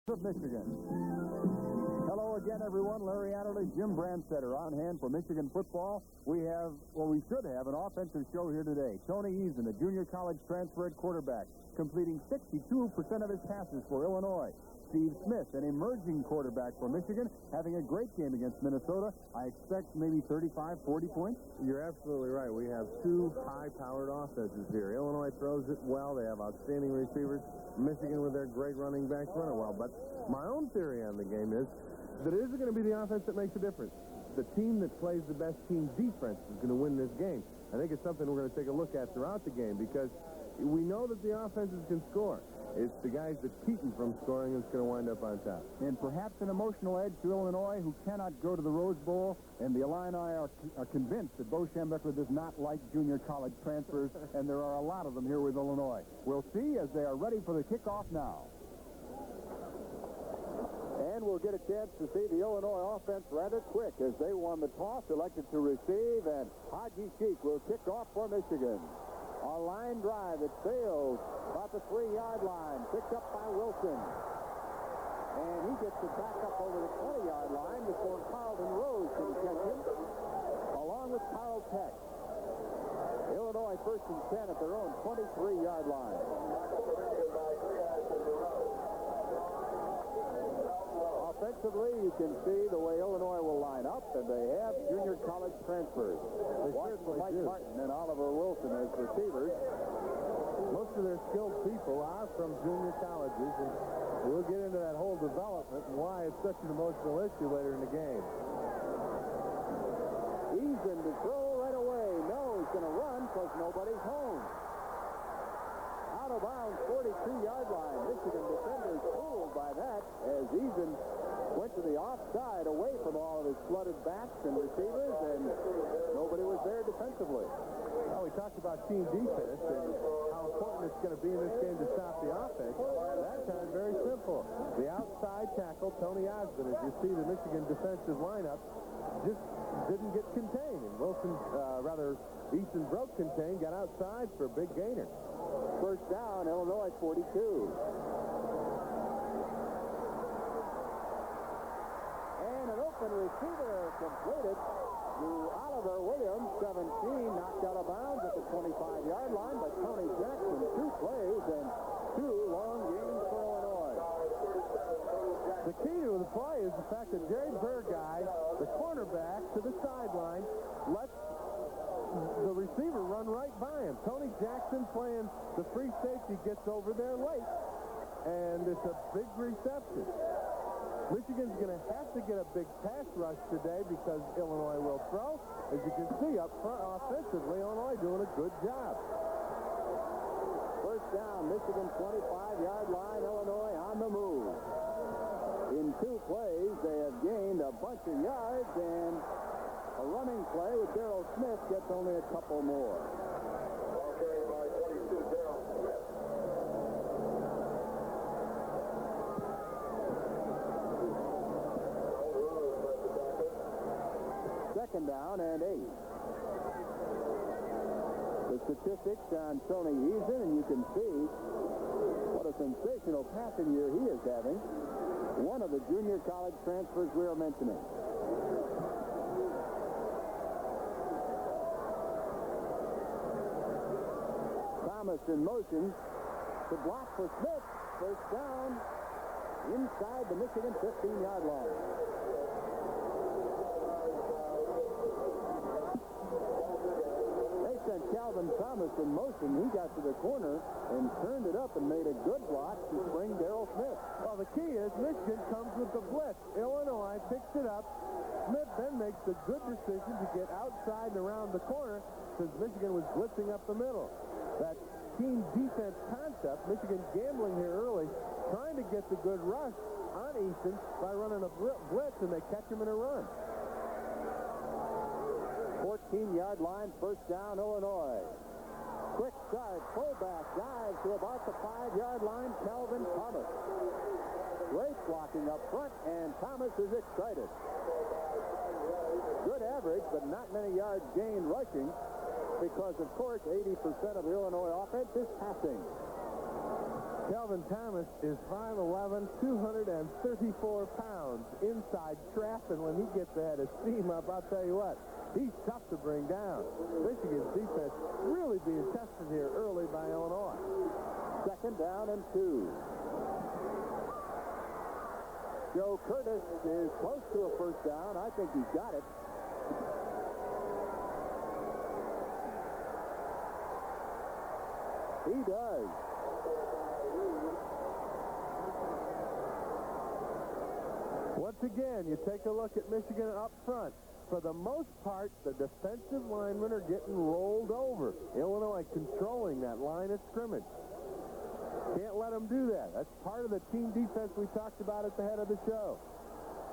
Of Michigan. Hello again, everyone. Larry Adderley, Jim Brandstetter on hand for Michigan football. We should have an offensive show here today. Tony Eason, a junior college transfer at quarterback, completing 62% of his passes for Illinois. Steve Smith, an emerging quarterback for Michigan, having a great game against Minnesota. I expect maybe 35, 40 points. You're absolutely right. We have two high-powered offenses here. Illinois throws it well. They have outstanding receivers. Michigan, with their great running backs, run it well. But my own theory on the game is that it isn't going to be the offense that makes a difference. The team that plays the best team defense is going to win this game. I think it's something we're going to take a look at throughout the game because we know that the offenses can score. It's the guys that keep them from scoring that's going to wind up on top. And perhaps an emotional edge to Illinois, who cannot go to the Rose Bowl, and the Illini are convinced that Bo Schembechler does not like junior college transfers, and there are a lot of them here with Illinois. We'll see as they are ready for the kickoff now. And we'll get a chance to see the Illinois offense rather quick as they won the toss, elected to receive, and Haji Sheik will kick off for Michigan. A line drive that fails about the 3-yard line, picked up by Wilson. And he gets it back up over the 20-yard line before Carlton Rose can catch him, along with Carl Tech. Illinois first and 10 at their own 23-yard line. Offensively, you can see the way Illinois will line up, and they have junior college transfers. Watch Mike Martin and Oliver Wilson as receivers. Most of their skilled people are from junior colleges, and we'll get into that whole development and why it's such an emotional issue later in the game. Eason to throw right away. No, he's going to run because nobody's home. Out of bounds, 42-yard line. Michigan defenders fooled by that as Eason went to the offside away from all of his flooded backs and receivers, and nobody was there defensively. Well, we talked about team defense and how important it's going to be in this game to stop the offense. That time, very simple. The outside tackle, Tony Osmond, as you see the Michigan defensive lineup, just didn't get contained. And Easton broke contain, got outside for a big gainer. First down, Illinois 42. And an open receiver completed to Oliver Williams, 17, knocked out of bounds at the 25-yard line by Tony Jackson. 2 plays and 2 long gains for Illinois. The key to the play is the fact that Jerry Burguy, the cornerback, to the sideline, lets the receiver run right by him. Tony Jackson, playing the free safety, gets over there late, and it's a big reception. Michigan's going to have to get a big pass rush today because Illinois will throw. As you can see up front offensively, Illinois doing a good job. First down, Michigan 25-yard line, Illinois on the move. In 2 plays, they have gained a bunch of yards, and a running play with Darrell Smith gets only a couple more. Okay, by 22, Darrell Smith. Second down and 8. The statistics on Tony Eason, and you can see what a sensational passing year he is having. One of the junior college transfers we are mentioning. Thomas in motion to block for Smith. First down inside the Michigan 15-yard line. They sent Calvin Thomas in motion. He got to the corner and turned it up and made a good block to spring Darrell Smith. Well, the key is Michigan comes with the blitz. Illinois picks it up. Smith then makes the good decision to get outside and around the corner because Michigan was blitzing up the middle. That team defense concept, Michigan gambling here early, trying to get the good rush on Easton by running a blitz, and they catch him in a run. 14-yard line, first down, Illinois. Quick start, fullback dives to about the 5-yard line, Calvin Thomas. Great blocking up front, and Thomas is excited. Good average, but not many yards gained rushing because, of course, 80% of the Illinois offense is passing. Kelvin Thomas is 5'11", 234 pounds inside trap, and when he gets ahead of steam up, I'll tell you what, he's tough to bring down. Michigan's defense really being tested here early by Illinois. 2nd down and 2. Joe Curtis is close to a first down. I think he's got it. He does. Once again, you take a look at Michigan up front. For the most part, the defensive linemen are getting rolled over. Illinois controlling that line of scrimmage. Can't let them do that. That's part of the team defense we talked about at the head of the show.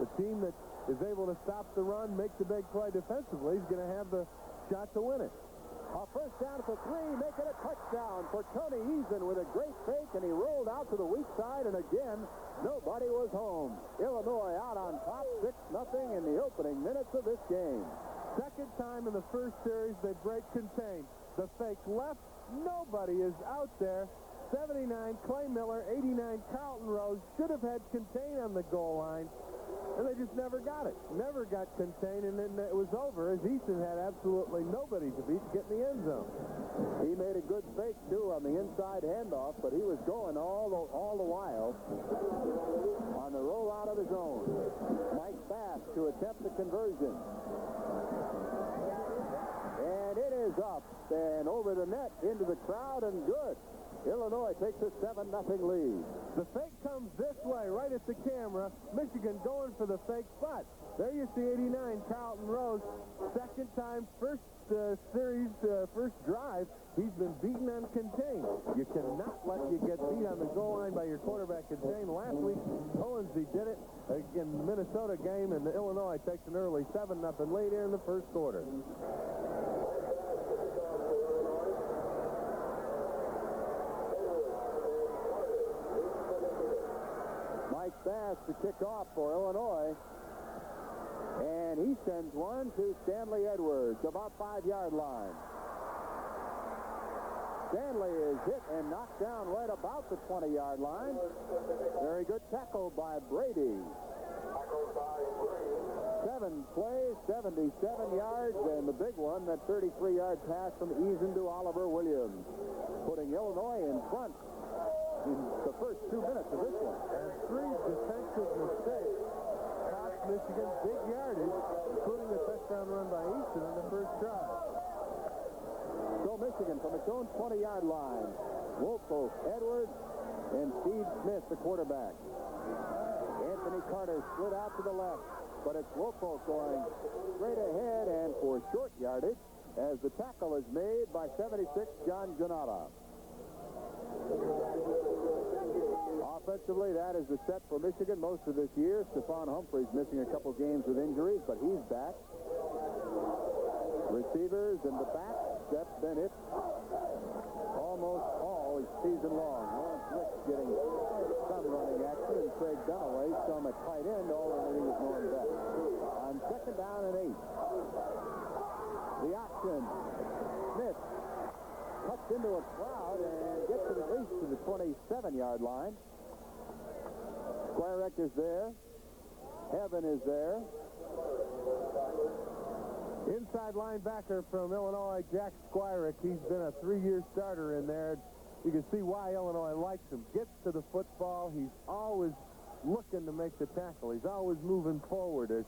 The team that is able to stop the run, make the big play defensively, is going to have the shot to win it. A first down for 3, making a touchdown for Tony Eason with a great fake, and he rolled out to the weak side, and again, nobody was home. Illinois out on top, 6-0 in the opening minutes of this game. Second time in the first series they break contain. The fake left, nobody is out there. 79, Clay Miller, 89, Carlton Rose should have had contain on the goal line, and they just never got it. Never got contain, and then it was over as Easton had absolutely nobody to beat to get in the end zone. He made a good fake, too, on the inside handoff, but he was going all the while on the rollout of his own. Mike Fast to attempt the conversion. And it is up and over the net into the crowd and good. Illinois takes a 7-0 lead. The fake comes this way, right at the camera. Michigan going for the fake, but there you see 89, Carlton Rose. Second time, first series, first drive, he's been beaten on contain. You cannot let you get beat on the goal line by your quarterback contain. Last week, Owensby did it in the Minnesota game, and Illinois takes an early 7-0 lead here in the first quarter. Mike Bass to kick off for Illinois. And he sends one to Stanley Edwards, about 5-yard line. Stanley is hit and knocked down right about the 20-yard line. Very good tackle by Brady. 7 plays, 77 yards, and the big one, that 33-yard pass from Eason to Oliver Williams, putting Illinois in front in the first 2 minutes of this one. And 3 defensive mistakes cost Michigan big yardage, including a touchdown run by Easton in the first drive. So Michigan from its own 20-yard line. Wolfo, Edwards, and Steve Smith, the quarterback. Anthony Carter slid out to the left, but it's Wolfo going straight ahead and for short yardage as the tackle is made by 76, John Granata. Offensively, that is the set for Michigan most of this year. Stephon Humphrey's missing a couple games with injuries, but he's back. Receivers in the back, that's been it almost all season long. Lawrence Ricks getting some running action, and Craig Dunaway some at tight end, all underneath with Norm Beck. On 2nd down and 8. The option. Smith cuts into a crowd and gets it at least to the 27-yard line. Squirek is there. Heaven is there. Inside linebacker from Illinois, Jack Squirek. He's been a 3-year starter in there. You can see why Illinois likes him. Gets to the football. He's always looking to make the tackle. He's always moving forward. There's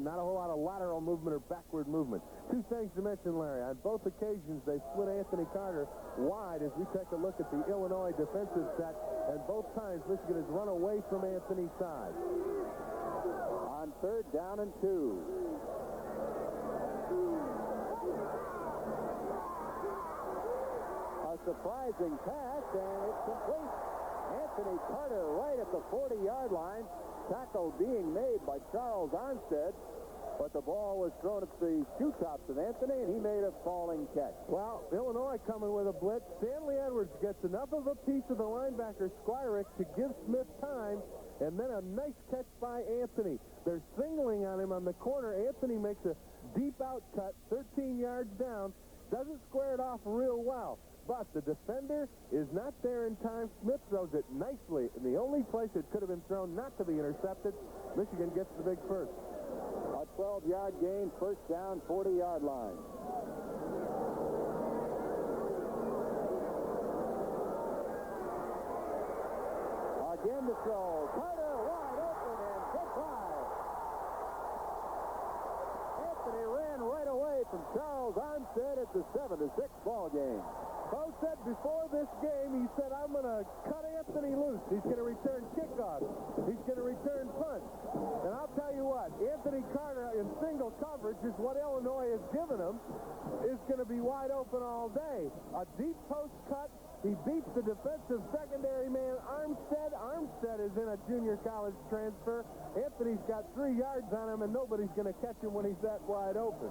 not a whole lot of lateral movement or backward movement. 2 things to mention, Larry. On both occasions, they split Anthony Carter wide as we take a look at the Illinois defensive set, and both times Michigan has run away from Anthony's side. On 3rd down and 2. A surprising pass, and it's complete. Anthony Carter right at the 40-yard line. Tackle being made by Charles Armstead, but the ball was thrown at the shoe tops of Anthony, and he made a falling catch. Well, Illinois coming with a blitz. Stanley Edwards gets enough of a piece of the linebacker Squirek to give Smith time, and then a nice catch by Anthony. They're singling on him on the corner. Anthony makes a deep out cut, 13 yards down, doesn't square it off real well. but the defender is not there in time. Smith throws it nicely, and the only place it could have been thrown not to be intercepted, Michigan gets the big first. A 12-yard gain, first down, 40-yard line. Again to throw. Carter wide open and hit high. Anthony ran right away from Charles Armstead. It's a 7-6 ball game. Bo said before this game, he said, I'm going to cut Anthony loose. He's going to return kickoffs. He's going to return punts. And I'll tell you what, Anthony Carter in single coverage is what Illinois has given him, is going to be wide open all day. A deep post cut. He beats the defensive secondary man, Armstead. Armstead is in a junior college transfer. Anthony's got 3 yards on him, and nobody's going to catch him when he's that wide open.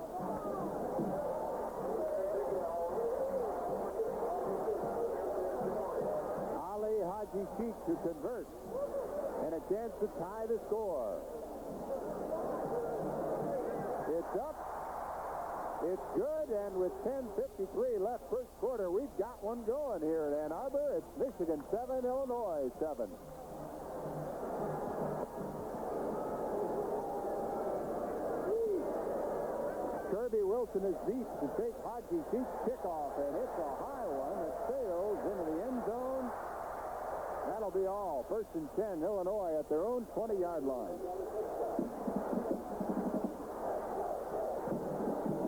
Haji Sheik to convert, and a chance to tie the score. It's up. It's good, and with 10:53 left first quarter, we've got one going here at Ann Arbor. It's Michigan 7, Illinois 7. Kirby Wilson is deep to take Haji Sheik's kickoff, and it's a high one that sails into the end zone. That'll be all. First and 10, Illinois at their own 20-yard line.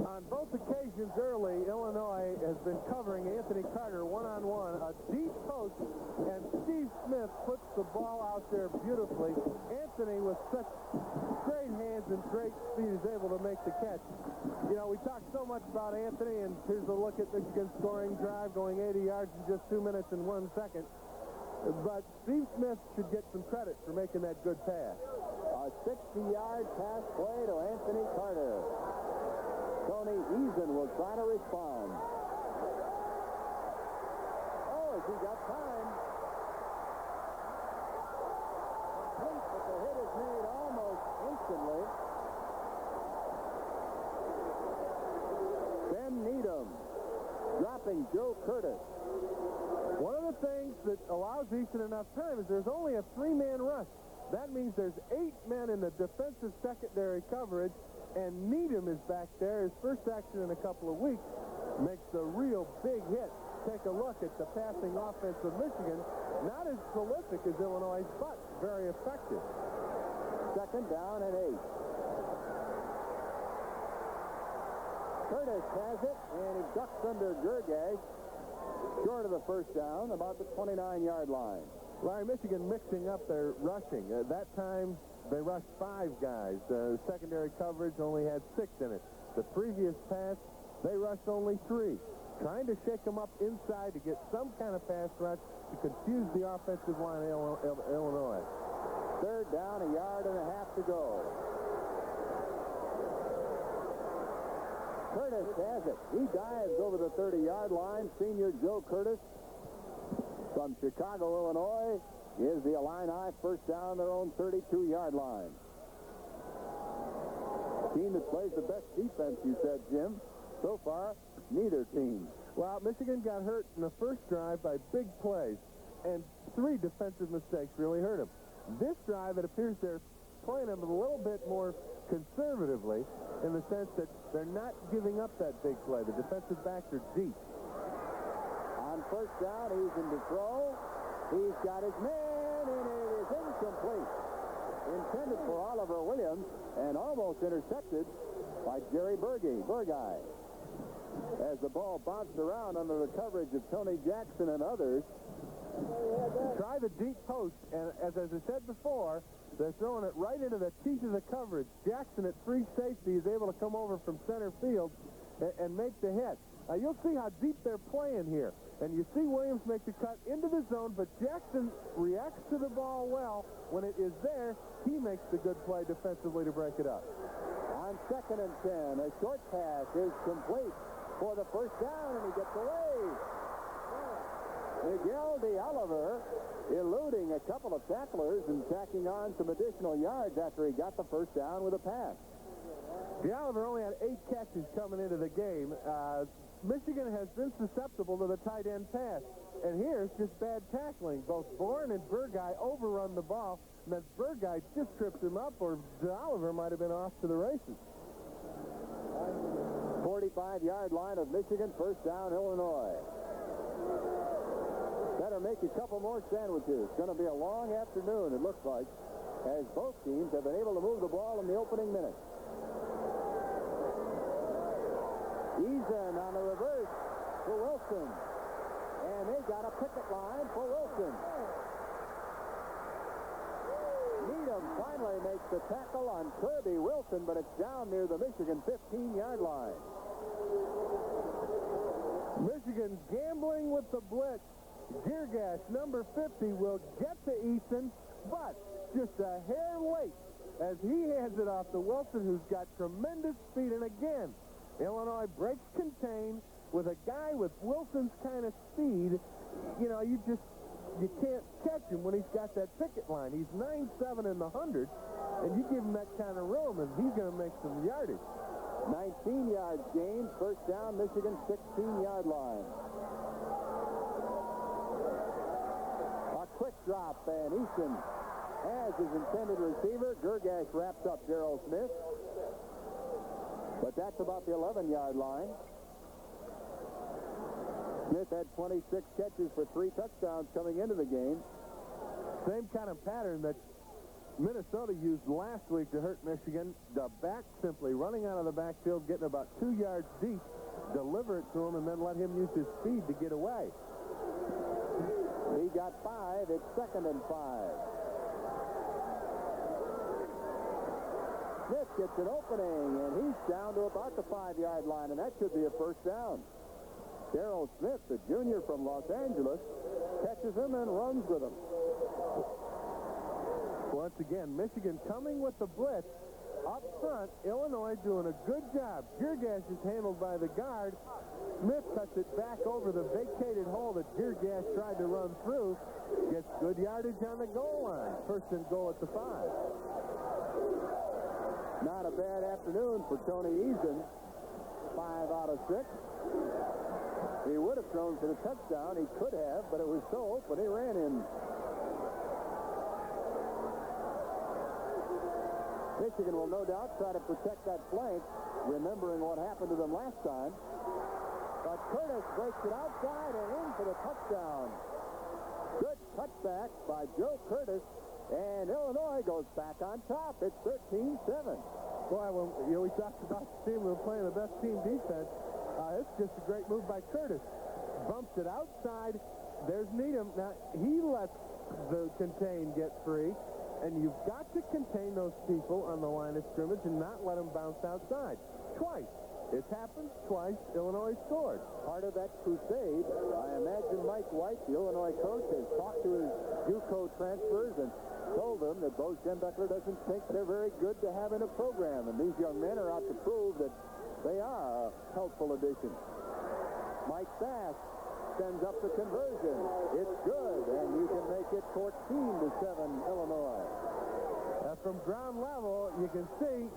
On both occasions early, Illinois has been covering Anthony Carter one-on-one, a deep post, and Steve Smith puts the ball out there beautifully. Anthony, with such great hands and great speed, is able to make the catch. You know, we talked so much about Anthony, and here's a look at Michigan's scoring drive, going 80 yards in just 2 minutes and 1 second. But Steve Smith should get some credit for making that good pass. A 60-yard pass play to Anthony Carter. Tony Eason will try to respond. Oh, has he got time? But the hit is made almost instantly. Ben Needham dropping Joe Curtis. One of the things that allows Easton enough time is there's only a 3-man rush. That means there's 8 men in the defensive secondary coverage, and Needham is back there. His first action in a couple of weeks makes a real big hit. Take a look at the passing offense of Michigan. Not as prolific as Illinois, but very effective. Second down and 8. Curtis has it, and he ducks under Gerges. Short of the first down, about the 29-yard line. Larry, Michigan mixing up their rushing. That time, they rushed 5 guys. Secondary coverage only had 6 in it. The previous pass, they rushed only 3. Trying to shake them up inside to get some kind of pass rush to confuse the offensive line of Illinois. Third down, 1.5 yards to go. Curtis has it. He dives over the 30-yard line. Senior Joe Curtis from Chicago, Illinois, is the Illini first down their own 32-yard line. Team that plays the best defense, you said, Jim. So far, neither team. Well, Michigan got hurt in the first drive by big plays, and 3 defensive mistakes really hurt them. This drive, it appears they're playing them a little bit more conservatively, in the sense that they're not giving up that big play. The defensive backs are deep. On first down, he's in to throw. He's got his man, and it is incomplete. Intended for Oliver Williams, and almost intercepted by Jerry Burgeye. As the ball bounced around under the coverage of Tony Jackson and others. Try the deep post, and as I said before, they're throwing it right into the teeth of the coverage. Jackson at free safety is able to come over from center field and make the hit. Now, you'll see how deep they're playing here. And you see Williams make the cut into the zone, but Jackson reacts to the ball well. When it is there, he makes the good play defensively to break it up. On second and 10, a short pass is complete for the first down, and he gets away. Miguel DeOliver eluding a couple of tacklers and tacking on some additional yards after he got the first down with a pass. DeOliver only had 8 catches coming into the game. Michigan has been susceptible to the tight end pass. And here it's just bad tackling. Both Bourne and Burguy overrun the ball, and then Burguy just trips him up, or Oliver might have been off to the races. 45-yard line of Michigan, first down, Illinois. Better make a couple more sandwiches. It's going to be a long afternoon, it looks like, as both teams have been able to move the ball in the opening minutes. Eason on the reverse for Wilson. And they got a picket line for Wilson. Needham finally makes the tackle on Kirby Wilson, but it's down near the Michigan 15-yard line. Michigan gambling with the blitz. Geargash, number 50, will get to Eason, but just a hair late as he hands it off to Wilson, who's got tremendous speed. And again, Illinois breaks contain with a guy with Wilson's kind of speed. You know, you can't catch him when he's got that picket line. He's 9'7" in the 100, and you give him that kind of room, and he's going to make some yardage. 19 yards gained, first down, Michigan 16-yard line. A quick drop, and Easton has his intended receiver. Gergash wraps up Darrell Smith. But that's about the 11-yard line. Smith had 26 catches for 3 touchdowns coming into the game. Same kind of pattern that Minnesota used last week to hurt Michigan. The back simply running out of the backfield, getting about 2 yards deep, deliver it to him, and then let him use his speed to get away. He got 5. It's 2nd and 5. Smith gets an opening, and he's down to about the 5-yard line, and that should be a first down. Darrell Smith, the junior from Los Angeles, catches him and runs with him. Once again, Michigan coming with the blitz. Up front, Illinois doing a good job. Geargash is handled by the guard. Smith cuts it back over the vacated hole that Geargash tried to run through. Gets good yardage on the goal line. First and goal at the 5. Not a bad afternoon for Tony Eason. 5 out of 6. He would have thrown for the touchdown. He could have, but it was so open he ran in. Michigan will no doubt try to protect that flank, remembering what happened to them last time. But Curtis breaks it outside and in for the touchdown. Good cutback by Joe Curtis, and Illinois goes back on top. It's 13-7. Boy, when we talked about the team who were playing the best team defense, it's just a great move by Curtis. Bumps it outside. There's Needham. Now, he lets the contain get free. And you've got to contain those people on the line of scrimmage and not let them bounce outside. Twice. It's happened twice. Illinois scored. Part of that crusade, I imagine Mike White, the Illinois coach, has talked to his JUCO transfers and told them that Bo Schembechler doesn't think they're very good to have in a program. And these young men are out to prove that they are a helpful addition. Mike Bass sends up the conversion. It's good, and you can make it 14-7 Illinois. From ground level, you can see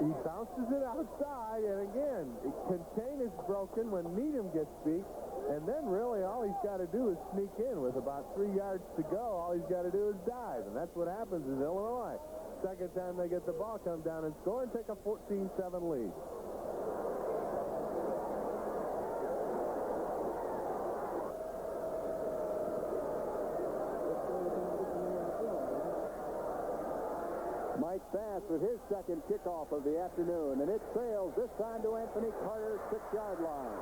he bounces it outside, and again, contain is broken when Needham gets beat, and then really all he's got to do is sneak in with about 3 yards to go. All he's got to do is dive, and that's what happens in Illinois. Second time they get the ball, come down and score and take a 14-7 lead. Mike Bass with his second kickoff of the afternoon, and it sails this time to Anthony Carter's 6-yard line.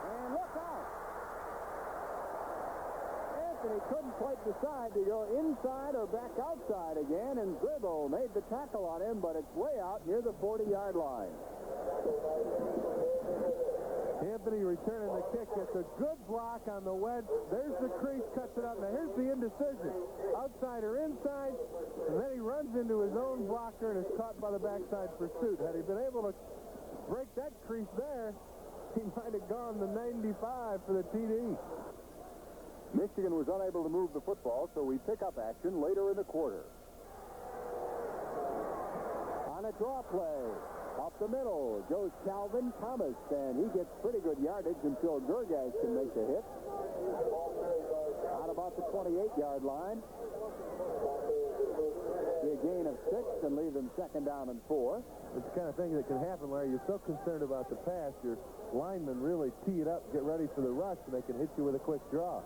And look out! Anthony couldn't quite decide to go inside or back outside again, and Zerbo made the tackle on him, but it's way out near the 40-yard line. Anthony returning the kick. Gets a good block on the wedge. There's the crease, cuts it up. Now here's the indecision. Outside or inside, and then he runs into his own blocker and is caught by the backside pursuit. Had he been able to break that crease there, he might have gone the 95 for the TD. Michigan was unable to move the football, so we pick up action later in the quarter. On a draw play, Up the middle goes Calvin Thomas, and he gets pretty good yardage until Gergash can make the hit. Out about the 28-yard line. Be a gain of 6 and leave them 2nd down and 4. It's the kind of thing that can happen, Larry. You're so concerned about the pass, your linemen really tee it up, get ready for the rush, and they can hit you with a quick draw.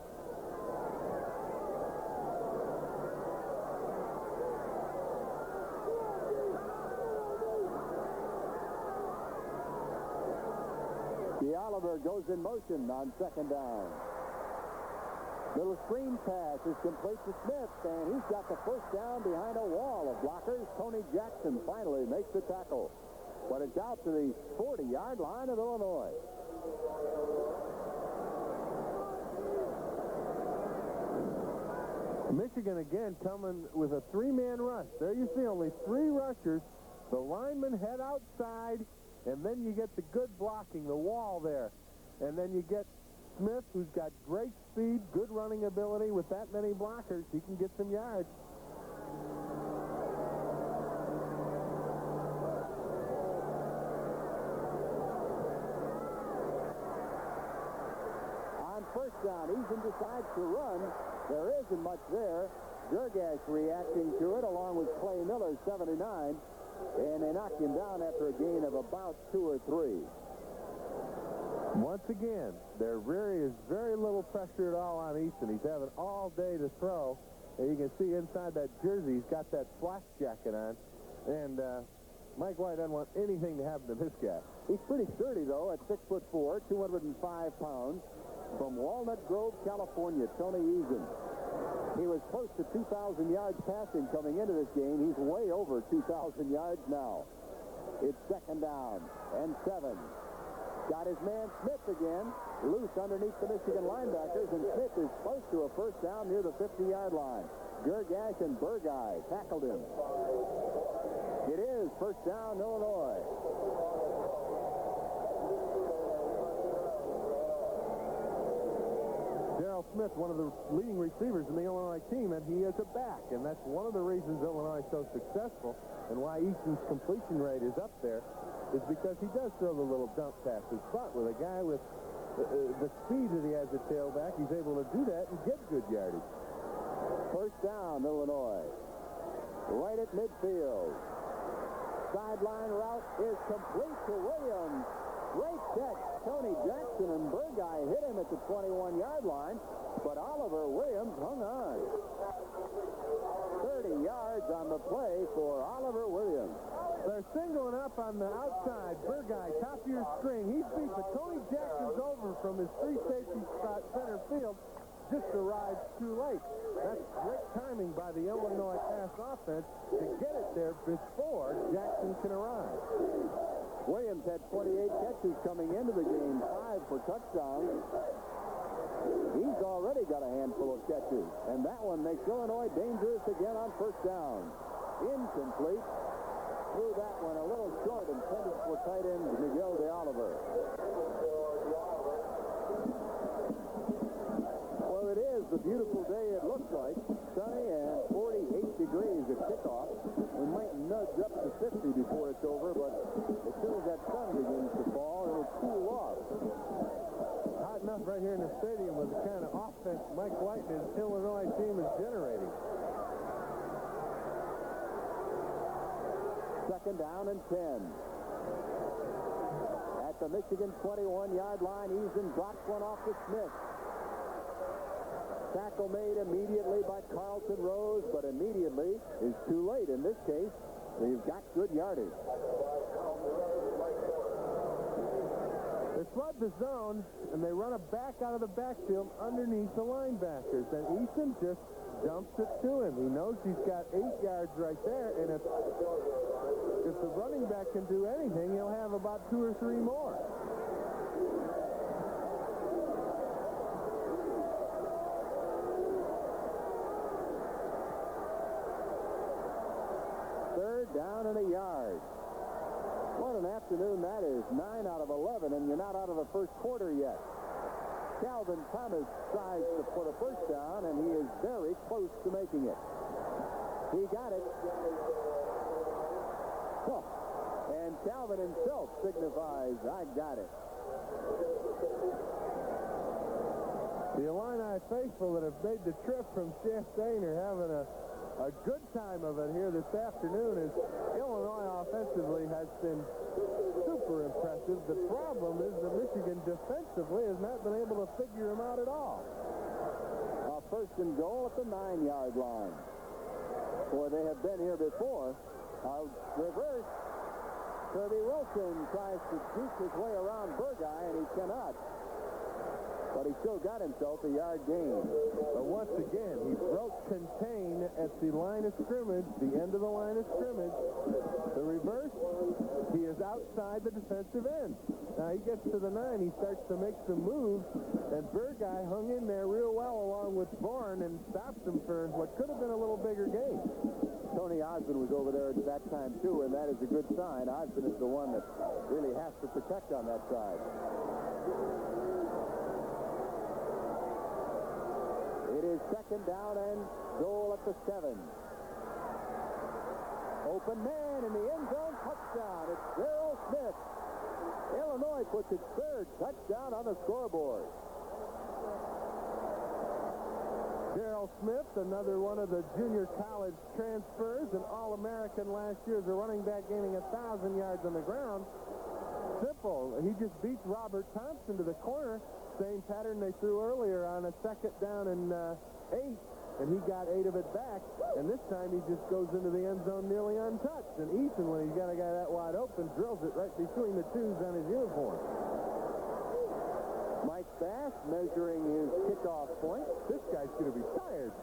Oliver goes in motion on 2nd down. Little screen pass is complete to Smith, and he's got the 1st down behind a wall of blockers. Tony Jackson finally makes the tackle, but it's out to the 40-yard line of Illinois. Michigan again coming with a 3-man rush. There you see only 3 rushers. The linemen head outside, and then you get the good blocking, the wall there. And then you get Smith, who's got great speed, good running ability. With that many blockers, he can get some yards. On 1st down, Eason decides to run. There isn't much there. Gergash reacting to it along with Clay Miller, 79. And they knocked him down after a gain of about 2 or 3. Once again, there really is very little pressure at all on Easton. He's having all day to throw. And you can see inside that jersey, he's got that flak jacket on. And Mike White doesn't want anything to happen to this guy. He's pretty sturdy, though, at 6'4", 205 pounds. From Walnut Grove, California, Tony Eason. He was close to 2,000 yards passing coming into this game. He's way over 2,000 yards now. It's 2nd down and 7. Got his man Smith again, loose underneath the Michigan linebackers, and Smith is close to a 1st down near the 50-yard line. Gergash and Burguy tackled him. It is 1st down, Illinois. Darrell Smith, one of the leading receivers in the Illinois team, and he is a back, and that's one of the reasons Illinois is so successful and why Easton's completion rate is up there, is because he does throw the little dump passes. But with a guy with the speed that he has at tailback, he's able to do that and get good yardage. 1st down, Illinois. Right at midfield. Sideline route is complete to Williams. Great catch. Tony Jackson and Burguy hit him at the 21-yard line, but Oliver Williams hung on. 30 yards on the play for Oliver Williams. They're singling up on the outside. Burguy, top of your screen. He's beat, but Tony Jackson's over from his free safety spot center field. Just arrived too late. That's great timing by the Illinois pass offense to get it there before Jackson can arrive. Williams had 28 catches coming into the game, 5 for touchdowns. He's already got a handful of catches, and that one makes Illinois dangerous again on 1st down. Incomplete. Threw that one a little short, intended for tight end Miguel de Oliver. Well, it is the beautiful day it looks like. Sunny and 48 degrees at kickoff. We might nudge up to 50 before it's over, but as soon as that sun begins to fall, it'll cool off. Hot enough right here in the stadium with the kind of offense Mike White and his Illinois team is generating. 2nd down and 10. At the Michigan 21-yard line, Eason drops one off to Smith. Tackle made immediately by Carlton Rose, but immediately is too late. In this case, they've got good yardage. They flood the zone, and they run it back out of the backfield underneath the linebackers. And Easton just dumps it to him. He knows he's got 8 yards right there, and if the running back can do anything, he'll have about 2 or 3 more. Down and a yard. What an afternoon that is. 9 out of 11, and you're not out of the 1st quarter yet. Calvin Thomas tries to put a 1st down, and he is very close to making it. He got it. Oh, And Calvin himself signifies, I got it. The Illini faithful that have made the trip from Chastain are having a good time of it here this afternoon, as Illinois offensively has been super impressive. The problem is that Michigan defensively has not been able to figure them out at all. First and goal at the 9-yard line. Where they have been here before. Reverse. Kirby Wilson tries to juke his way around Burguy, and he cannot. But he still got himself a yard gain. But once again, he broke contain at the line of scrimmage, the end of the line of scrimmage. The reverse, he is outside the defensive end. Now he gets to the 9, he starts to make some moves, and Burguy hung in there real well along with Bourne and stopped him for what could have been a little bigger gain. Tony Osmond was over there at that time, too, and that is a good sign. Osmond is the one that really has to protect on that side. It is second down and goal at the 7. Open man in the end zone, touchdown. It's Darrell Smith. Illinois puts its third touchdown on the scoreboard. Darrell Smith, another one of the junior college transfers, an All-American last year as a running back, gaining 1,000 yards on the ground. Simple. He just beats Robert Thompson to the corner. Same pattern they threw earlier on a second down and 8, and he got 8 of it back. And this time he just goes into the end zone nearly untouched. And Eason, when he's got a guy that wide open, drills it right between the twos on his uniform. Mike Bass measuring his kickoff point. This guy's going to be tired.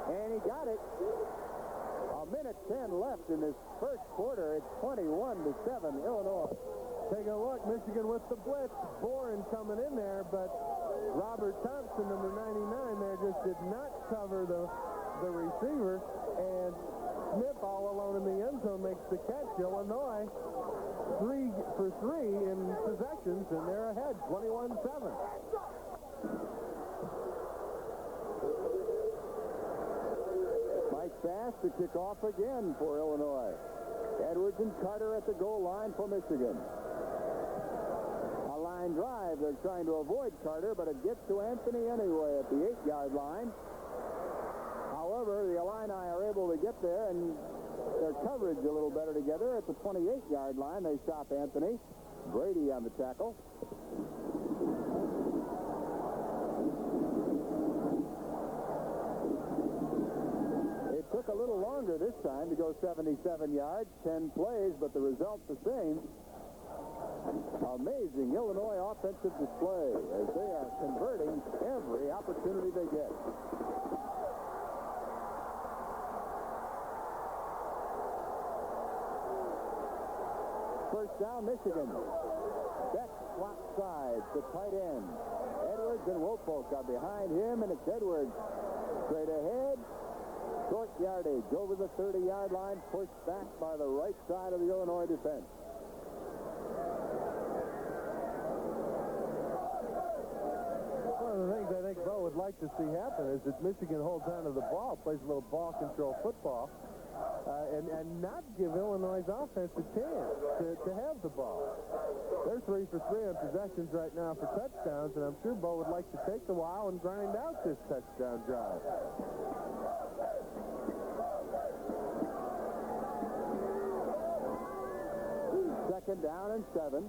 And he got it. A minute 10 left in this first quarter. It's 21-7, Illinois. Take a look, Michigan with the blitz. Bourne coming in there, but Robert Thompson, number 99 there, just did not cover the receiver. And Smith, all alone in the end zone, makes the catch. Illinois 3 for 3 in possessions, and they're ahead, 21-7. Mike Bass to kick off again for Illinois. Edwards and Carter at the goal line for Michigan. A line drive. They're trying to avoid Carter, but it gets to Anthony anyway at the 8-yard line. However, the Illini are able to get there, and their coverage a little better together. At the 28-yard line, they stop Anthony. Brady on the tackle. It took a little longer this time to go 77 yards, 10 plays, but the result's the same. Amazing Illinois offensive display as they are converting every opportunity they get. First down, Michigan. Beck slot side to tight end. Edwards and Wofolk are behind him, and it's Edwards straight ahead. Short yardage over the 30-yard line, pushed back by the right side of the Illinois defense. One of the things I think Bo would like to see happen is that Michigan holds on to the ball, plays a little ball control football, and not give Illinois' offense a chance to have the ball. They're 3 for 3 on possessions right now for touchdowns, and I'm sure Bo would like to take the while and grind out this touchdown drive. Second down and 7.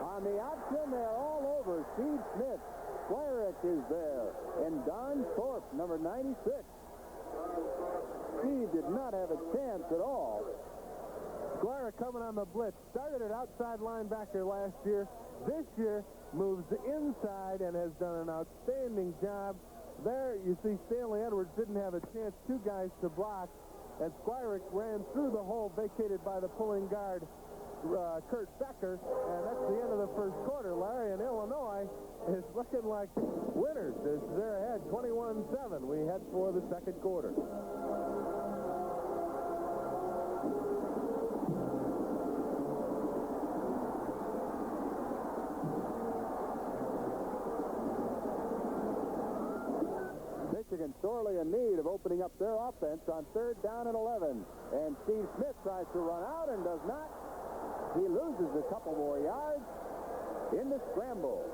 On the option, they're all over. Steve Smith. Squarick is there. And Don Thorpe, number 96. Steve did not have a chance at all. Squarick coming on the blitz. Started at outside linebacker last year. This year moves inside and has done an outstanding job. There you see Stanley Edwards didn't have a chance. 2 guys to block. And Squarick ran through the hole vacated by the pulling guard, Kurt Becker. And that's the end of the first quarter, Larry. And Illinois is looking like winners as they're ahead 21-7. We head for the second quarter. sorely in need of opening up their offense on 3rd down and 11. And Steve Smith tries to run out and does not. He loses a couple more yards in the scramble.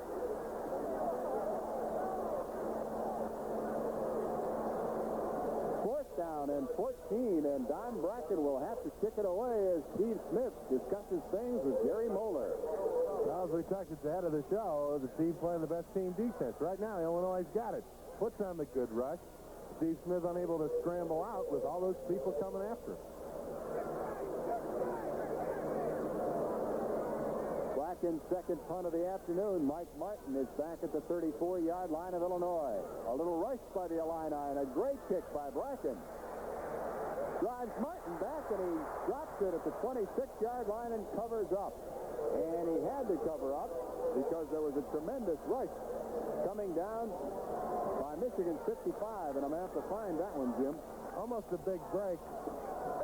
Down and 14, and Don Brackett will have to kick it away as Steve Smith discusses things with Gary Moeller. Well, as we talked at the head of the show, the team playing the best team defense. Right now, Illinois' got it. Puts on the good rush. Steve Smith unable to scramble out with all those people coming after him. Blacken's second punt of the afternoon. Mike Martin is back at the 34-yard line of Illinois. A little rush by the Illini and a great kick by Bracken. Drives Martin back and he drops it at the 26-yard line and covers up. And he had to cover up because there was a tremendous rush coming down by Michigan's 55. And I'm going to have to find that one, Jim. Almost a big break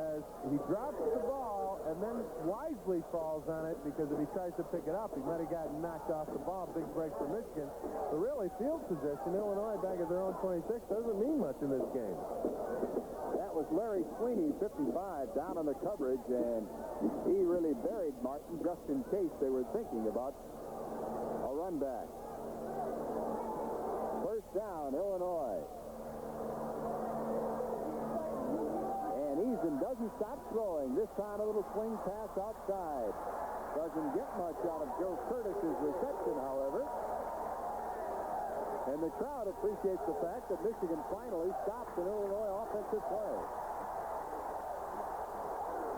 as he drops the ball and then wisely falls on it, because if he tries to pick it up, he might have gotten knocked off the ball. Big break for Michigan. But really, field position, Illinois back at their own 26 doesn't mean much in this game. That was Larry Sweeney, 55, down on the coverage, and he really buried Martin just in case they were thinking about a run back. First down, Illinois. And doesn't stop throwing. This time a little swing pass outside. Doesn't get much out of Joe Curtis's reception, however. And the crowd appreciates the fact that Michigan finally stops an Illinois offensive play.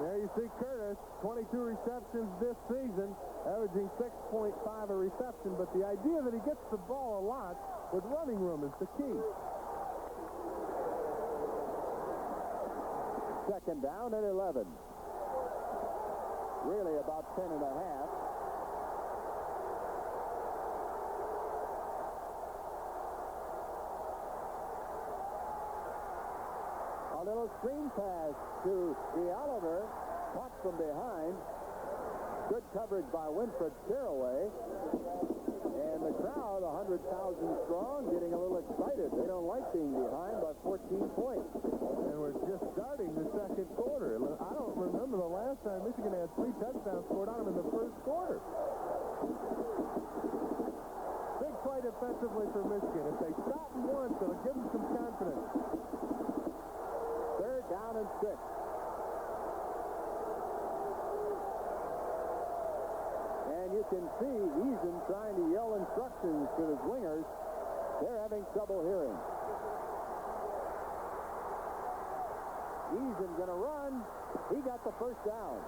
There you see Curtis, 22 receptions this season, averaging 6.5 a reception. But the idea that he gets the ball a lot with running room is the key. Second down and 11. Really about 10 and a half. A little screen pass to Oliver, caught from behind. Good coverage by Winfred Caraway. And the crowd, 100,000 strong, getting a little excited. They don't like being behind by 14 points. And we're just starting the second quarter. I don't remember the last time Michigan had 3 touchdowns scored on them in the first quarter. Big play defensively for Michigan. If they stop them once, it'll give them some confidence. Third down and 6. And you can see Eason trying to yell instructions to his wingers. They're having trouble hearing. Eason going to run. He got the first down.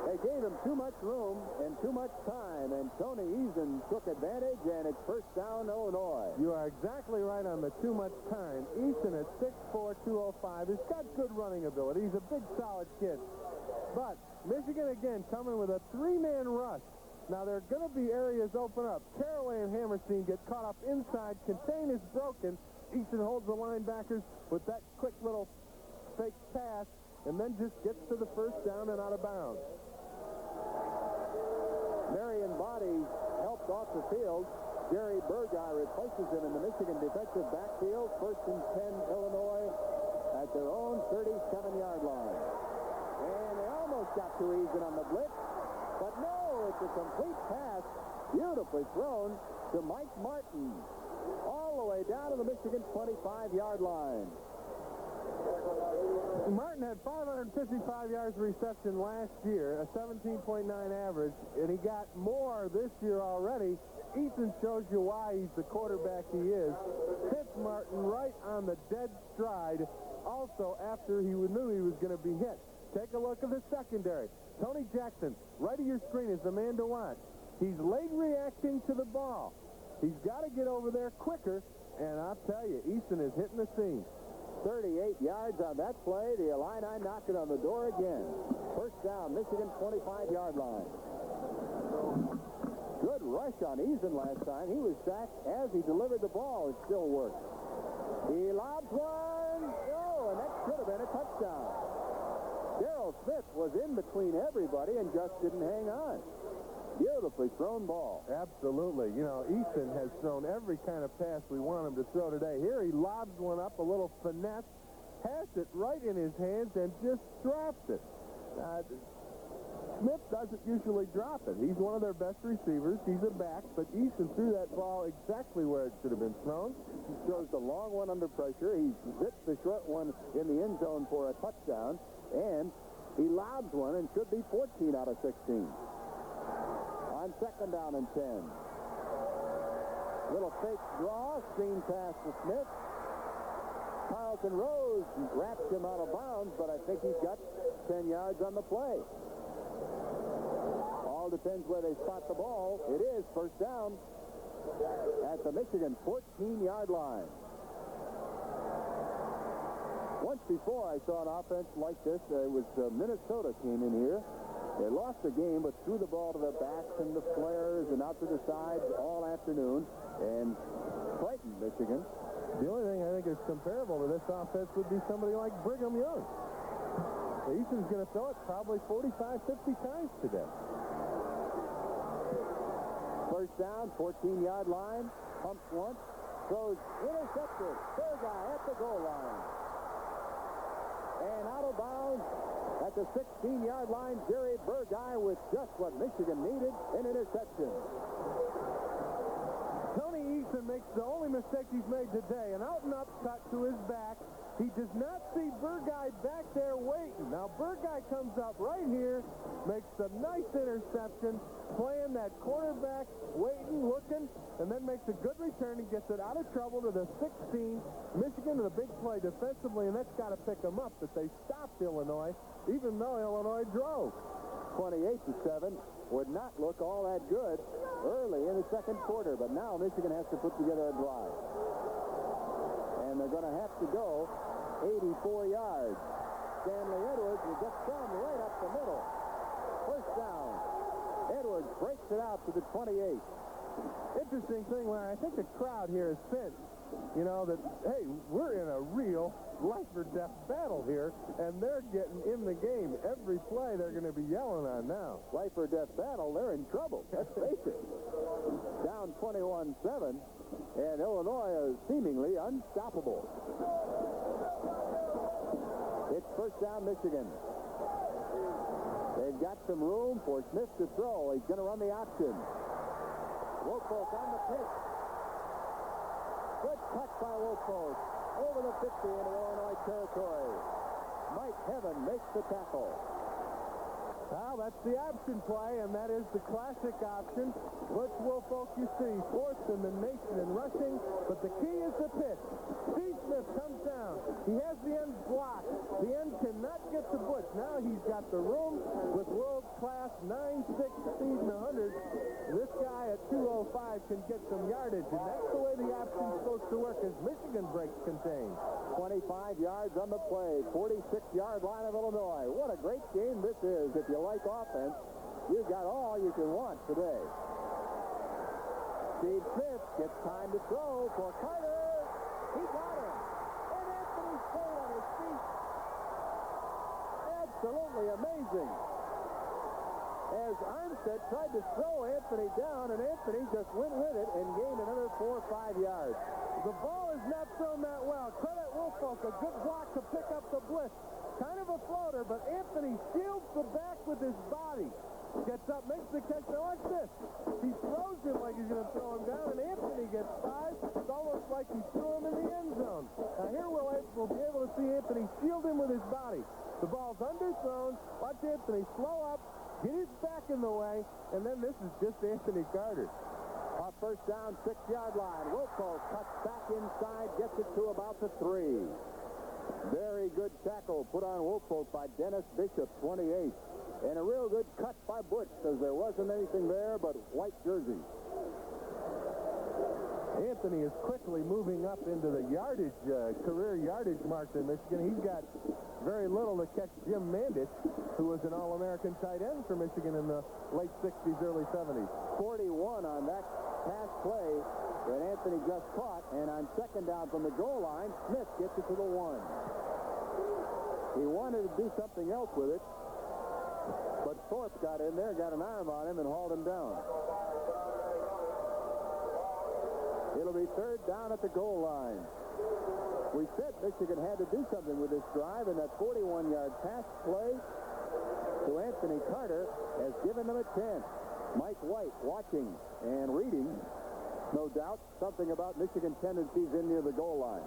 They gave him too much room and too much time, and Tony Eason took advantage, and it's first down, Illinois. You are exactly right on the too much time. Eason at 6'4", 205. He's got good running ability. He's a big, solid kid. But Michigan, again, coming with a 3-man rush. Now, there are going to be areas open up. Caraway and Hammerstein get caught up inside. Contain is broken. Eason holds the linebackers with that quick little fake pass, and then just gets to the first down and out of bounds. Marion Body helped off the field. Jerry Burguy replaces him in the Michigan defensive backfield. First and 10, Illinois at their own 37-yard line. And they almost got to Eason on the blitz, but no, it's a complete pass, beautifully thrown to Mike Martin, all the way down to the Michigan 25-yard line. Martin had 555 yards reception last year, a 17.9 average, and he got more this year already. Eason shows you why he's the quarterback he is. Hits Martin right on the dead stride, also after he knew he was going to be hit. Take a look at the secondary. Tony Jackson, right of your screen, is the man to watch. He's late reacting to the ball. He's got to get over there quicker, and I'll tell you, Eason is hitting the scene. 38 yards on that play. The Illini knock it on the door again. First down, Michigan 25-yard line. Good rush on Eason last time. He was sacked as he delivered the ball. It still worked. He lobs one. Oh, and that should have been a touchdown. Darrell Smith was in between everybody and just didn't hang on. Beautifully thrown ball. Absolutely. You know, Easton has thrown every kind of pass we want him to throw today. Here he lobs one up, a little finesse, has it right in his hands, and just drops it. Smith doesn't usually drop it. He's one of their best receivers. He's a back, but Easton threw that ball exactly where it should have been thrown. He throws the long one under pressure. He zips the short one in the end zone for a touchdown, and he lobs one and should be 14 out of 16. On second down and 10. Little fake draw, screen pass to Smith. Carlton Rose wraps him out of bounds, but I think he's got 10 yards on the play. All depends where they spot the ball. It is first down at the Michigan 14-yard line. Once before I saw an offense like this. It was Minnesota came in here. They lost the game, but threw the ball to the backs and the flares and out to the sides all afternoon and frightened Michigan. The only thing I think is comparable to this offense would be somebody like Brigham Young. Easton's going to throw it probably 45, 50 times today. First down, 14-yard line. Pumps once, throws intercepted. Third guy at the goal line. And out of bounds at the 16-yard line, Jerry Burguy with just what Michigan needed, an interception. Tony Easton makes the only mistake he's made today, an out-and-up cut to his back. He does not see Burguy back there waiting. Now, Burguy comes up right here, makes a nice interception, playing that quarterback, waiting, looking, and then makes a good return and gets it out of trouble to the 16. Michigan to the big play defensively, and that's got to pick them up, that they stopped Illinois, even though Illinois drove. 28-7 would not look all that good early in the second quarter, but now Michigan has to put together a drive. And they're going to have to go 84 yards. Stanley Edwards will get some right up the middle. First down. Edwards breaks it out to the 28. Interesting thing, Larry, I think the crowd here is sensed, you know, that, hey, we're in a real life-or-death battle here, and they're getting in the game. Every play they're going to be yelling on now. Life-or-death battle, they're in trouble. Let's face it. Down 21-7, and Illinois is seemingly unstoppable. It's first down, Michigan. They've got some room for Smith to throw. He's going to run the option. Wolffolk on the pitch. Good cut by Wolffolk. Over the 50 into Illinois territory. Mike Heaven makes the tackle. Well, that's the option play, and that is the classic option. Butch Wolffolk, you see, fourth in the nation in rushing, but the key is the pitch. Steve Smith comes down. He has the end blocked. The end cannot get to Butch. Now he's got the room with world-class 9.6 speed in 100. This guy at 205 can get some yardage, and that's the way the option's supposed to work as Michigan breaks contain. 25 yards on the play. 46-yard line of Illinois. What a great game this is. If you like offense, you've got all you can want today. Steve Smith gets time to throw for Carter. He got him. And Anthony stayed on his feet. Absolutely amazing. As Armstead tried to throw Anthony down, and Anthony just went with it and gained another 4 or 5 yards. The ball is not thrown that well. Credit Wolffolk, a good block to pick up the blitz. Kind of a floater, but Anthony shields the back with his body. Gets up, makes the catch. Now watch this. He throws him like he's going to throw him down, and Anthony gets 5. It's almost like he threw him in the end zone. Now here we'll be able to see Anthony shield him with his body. The ball's underthrown. Watch Anthony slow up, get his back in the way, and then this is just Anthony Carter. Off first down, 6-yard line. Wolffolk cuts back inside, gets it to about the 3. Very good tackle put on Wolffolk by Dennis Bishop, 28. And a real good cut by Butch, because there wasn't anything there but white jersey. Anthony is quickly moving up into the yardage, career yardage mark in Michigan. He's got very little to catch Jim Mandich, who was an All-American tight end for Michigan in the late 60s, early 70s. 41 on that pass play that Anthony just caught, and on second down from the goal line, Smith gets it to the 1. He wanted to do something else with it. But Thorpe got in there, got an arm on him, and hauled him down. It'll be third down at the goal line. We said Michigan had to do something with this drive, and that 41-yard pass play to Anthony Carter has given them a chance. Mike White watching and reading, no doubt, something about Michigan tendencies in near the goal line.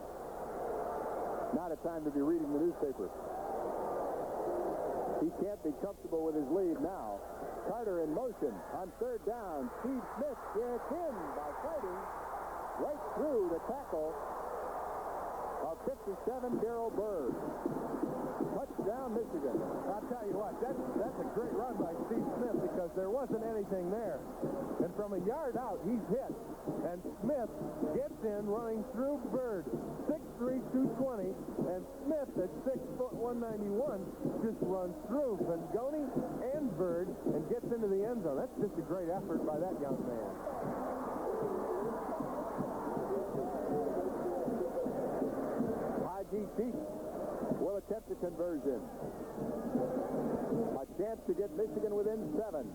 Not a time to be reading the newspaper. He can't be comfortable with his lead now. Carter in motion on third down. Steve Smith gets in by fighting right through the tackle of 57, Darrell Bird. Touchdown, Michigan. I'll tell you what, that's a great run by Steve Smith because there wasn't anything there. And from a yard out, he's hit. And Smith gets in running through Bird. 6'3", 220. And Smith at 6 foot 191 just runs through Vangoni and Bird and gets into the end zone. That's just a great effort by that young man. Haji Sheik will attempt a conversion. A chance to get Michigan within 7.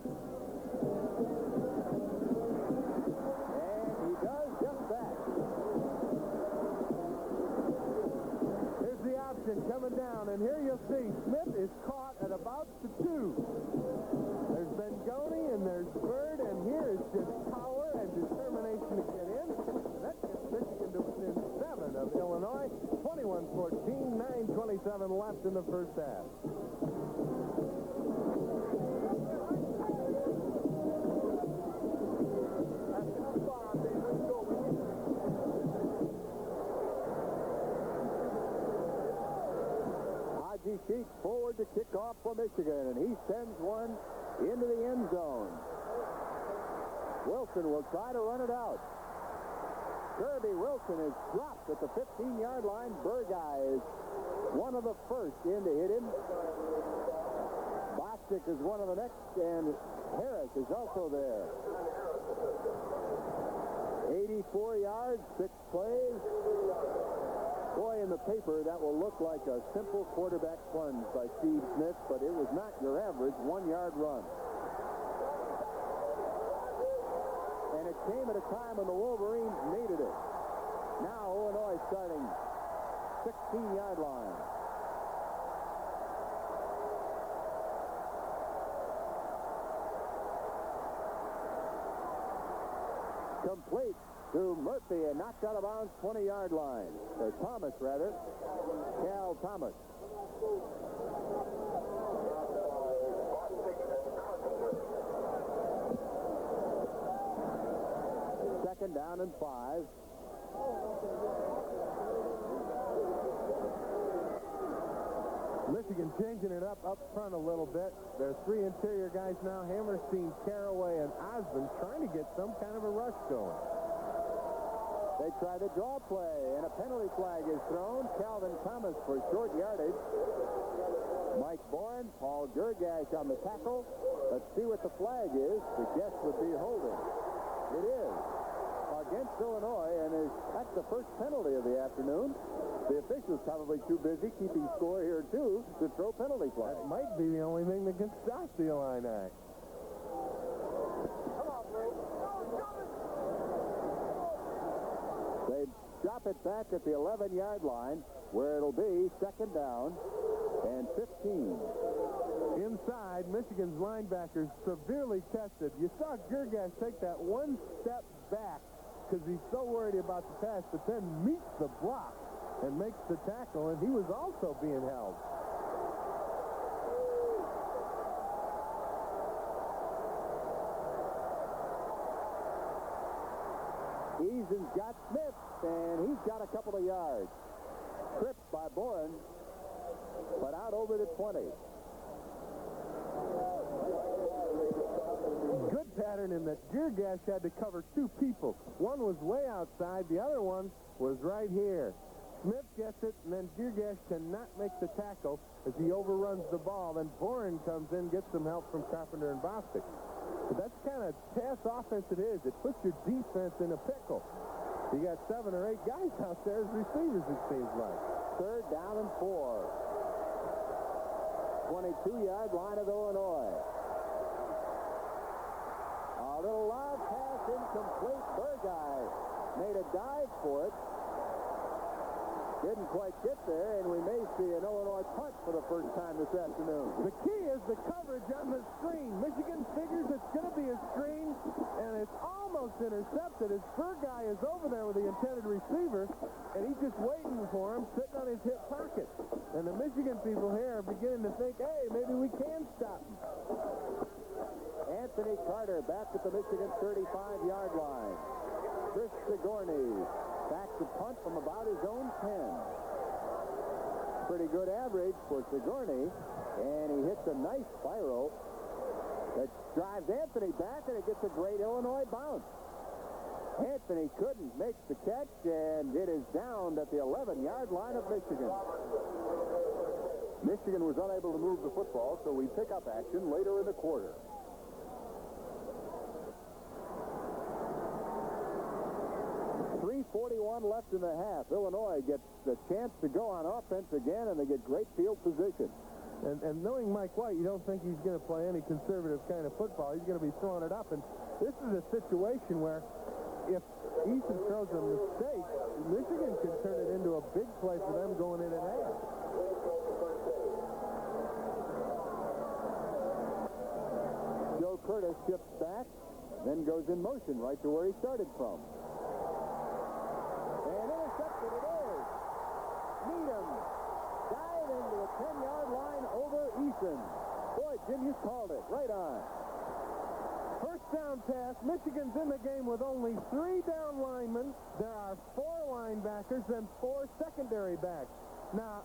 And he does just that. Here's the option coming down, and here you'll see Smith is caught at about the 2. There's Vangoni and there's Bird, and here is just power and determination to get in. That gets Michigan to within 7 of Illinois. 21-14, 9:27 left in the first half. Haji Sheik forward to kick off for Michigan, and he sends one into the end zone. Wilson will try to run it out. Kirby Wilson is dropped at the 15-yard line. Burguy is one of the first in to hit him. Bostic is one of the next, and Harris is also there. 84 yards, 6 plays. Boy, in the paper, that will look like a simple quarterback plunge by Steve Smith, but it was not your average 1-yard run. And it came at a time when the Wolverines needed it. Now Illinois starting 16-yard line. Complete to Murphy and knocked out of bounds 20-yard line. Or Thomas, rather. Cal Thomas. Second down and 5. Michigan changing it up front a little bit. There are 3 interior guys now, Hammerstein, Caraway, and Osmond, trying to get some kind of a rush going. They try the draw play, and a penalty flag is thrown. Calvin Thomas for short yardage. Mike Boren, Paul Gergash on the tackle. Let's see what the flag is. The guess would be holding. It is against Illinois, and that's the first penalty of the afternoon. The officials probably too busy keeping score here, too, to throw penalty flags. That might be the only thing that can stop the Illini. They drop it back at the 11-yard line, where it'll be second down and 15. Inside, Michigan's linebackers severely tested. You saw Gergash take that one step back because he's so worried about the pass, but then meets the block and makes the tackle, and he was also being held. Eason's got Smith, and he's got a couple of yards. Tripped by Boren, but out over the 20. Good pattern in that Gergash had to cover 2 people. One was way outside, the other one was right here. Smith gets it, and then Gergash cannot make the tackle as he overruns the ball. Then Boren comes in, gets some help from Carpenter and Bostic. But that's the kind of pass offense it is. It puts your defense in a pickle. You got 7 or 8 guys out there as receivers, it seems like. Third down and 4. 22-yard line of Illinois. A little lob pass incomplete. Burguy made a dive for it. Didn't quite get there, and we may see an Illinois punt for the first time this afternoon. The key is the coverage on the screen. Michigan figures it's going to be a screen, and it's almost intercepted as Burguy is over there with the intended receiver, and he's just waiting for him, sitting on his hip pocket. And the Michigan people here are beginning to think, hey, maybe we can stop him. Anthony Carter back at the Michigan 35-yard line. Chris Sigourney back to punt from about his own 10. Pretty good average for Sigourney, and he hits a nice spiral that drives Anthony back, and it gets a great Illinois bounce. Anthony couldn't make the catch, and it is down at the 11-yard line of Michigan. Michigan was unable to move the football, so we pick up action later in the quarter. 3:41 left in the half. Illinois gets the chance to go on offense again, and they get great field position. And knowing Mike White, you don't think he's going to play any conservative kind of football. He's going to be throwing it up. And this is a situation where if Eason throws a mistake, Michigan can turn it into a big play for them going in and out. Joe Curtis shifts back, then goes in motion right to where he started from. And intercepted it is. Needham diving to the 10-yard line over Eason. Boy, Jim, you called it. Right on. First down pass. Michigan's in the game with only 3 down linemen. There are 4 linebackers and 4 secondary backs. Now,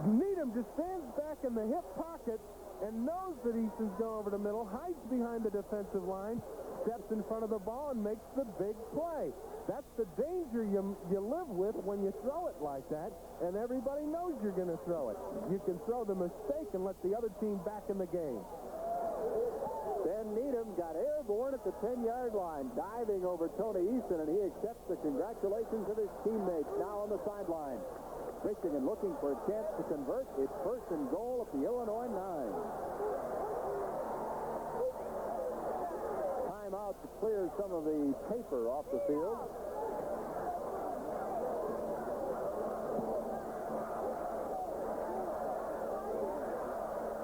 Needham just stands back in the hip pocket and knows that Eason's going over the middle, hides behind the defensive line, steps in front of the ball, and makes the big play. That's the danger you live with when you throw it like that, and everybody knows you're going to throw it. You can throw the mistake and let the other team back in the game. Ben Needham got airborne at the 10-yard line, diving over Tony Eason, and he accepts the congratulations of his teammates now on the sideline. Michigan looking for a chance to convert. It's first and goal at the Illinois 9. Timeout to clear some of the paper off the field.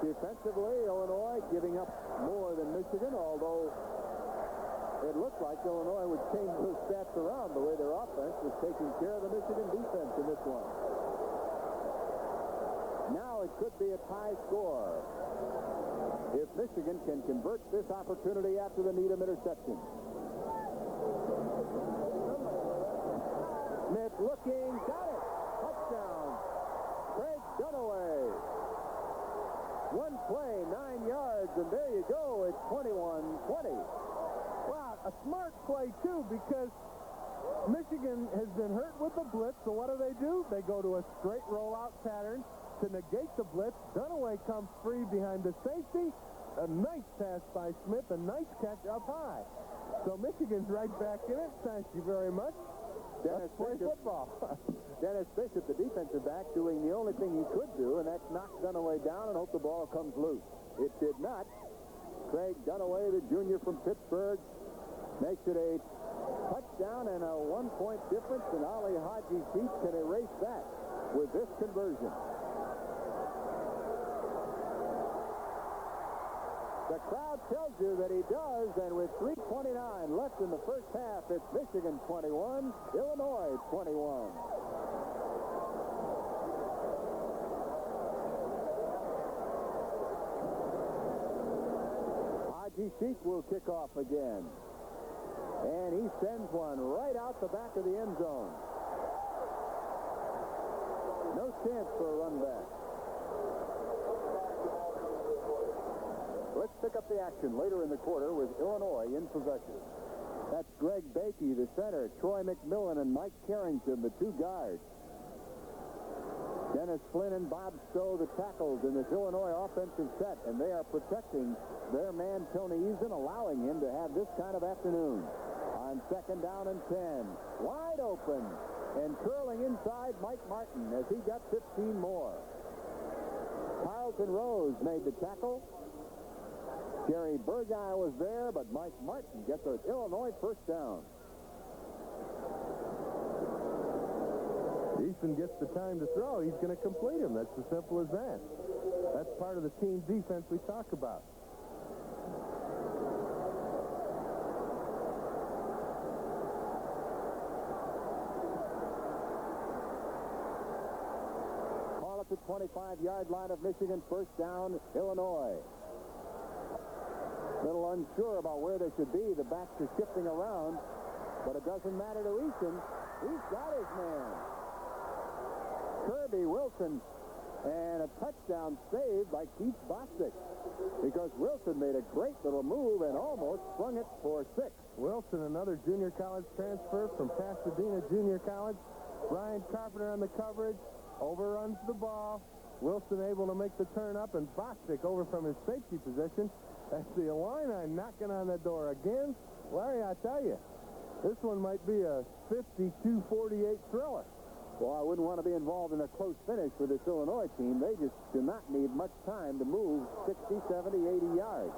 Defensively, Illinois giving up more than Michigan, although it looked like Illinois would change those stats around the way their offense was taking care of the Michigan defense in this one. Now it could be a tie score if Michigan can convert this opportunity after the Needham interception. Smith looking, got it. Touchdown. Craig Dunaway. One play, 9 yards, and there you go. It's 21-20. Wow, a smart play, too, because Michigan has been hurt with the blitz, so what do? They go to a straight rollout pattern to negate the blitz. Dunaway comes free behind the safety. A nice pass by Smith, a nice catch up high. So Michigan's right back in it. Thank you very much. Let's play football. Dennis Bishop, the defensive back, doing the only thing he could do, and that's knock Dunaway down and hope the ball comes loose. It did not. Craig Dunaway, the junior from Pittsburgh, makes it a touchdown and a 1-point difference, and Ali Haji-Sheik can erase that with this conversion. The crowd tells you that he does, and with 3:29 left in the first half, it's Michigan 21, Illinois 21. Haji-Sheik will kick off again. And he sends one right out the back of the end zone. No chance for a run back. Let's pick up the action later in the quarter with Illinois in possession. That's Greg Bakey, the center, Troy McMillan and Mike Carrington, the 2 guards. Dennis Flynn and Bob Stowe, the tackles in this Illinois offensive set, and they are protecting their man Tony Eason, allowing him to have this kind of afternoon. On second down and 10, wide open, and curling inside Mike Martin as he got 15 more. Carlton Rose made the tackle. Jerry Burguy was there, but Mike Martin gets an Illinois first down. Easton gets the time to throw. He's going to complete him. That's as simple as that. That's part of the team defense we talk about. Ball at the 25-yard line of Michigan, first down, Illinois. Little unsure about where they should be. The backs are shifting around, but it doesn't matter to Easton. He's got his man. Kirby Wilson, and a touchdown saved by Keith Bostic, because Wilson made a great little move and almost sprung it for 6. Wilson, another junior college transfer from Pasadena Junior College. Brian Carpenter on the coverage, overruns the ball. Wilson able to make the turn up, and Bostic over from his safety position. That's the Illini knocking on the door again. Larry, I tell you, this one might be a 52-48 thriller. Well, I wouldn't want to be involved in a close finish with this Illinois team. They just do not need much time to move 60, 70, 80 yards.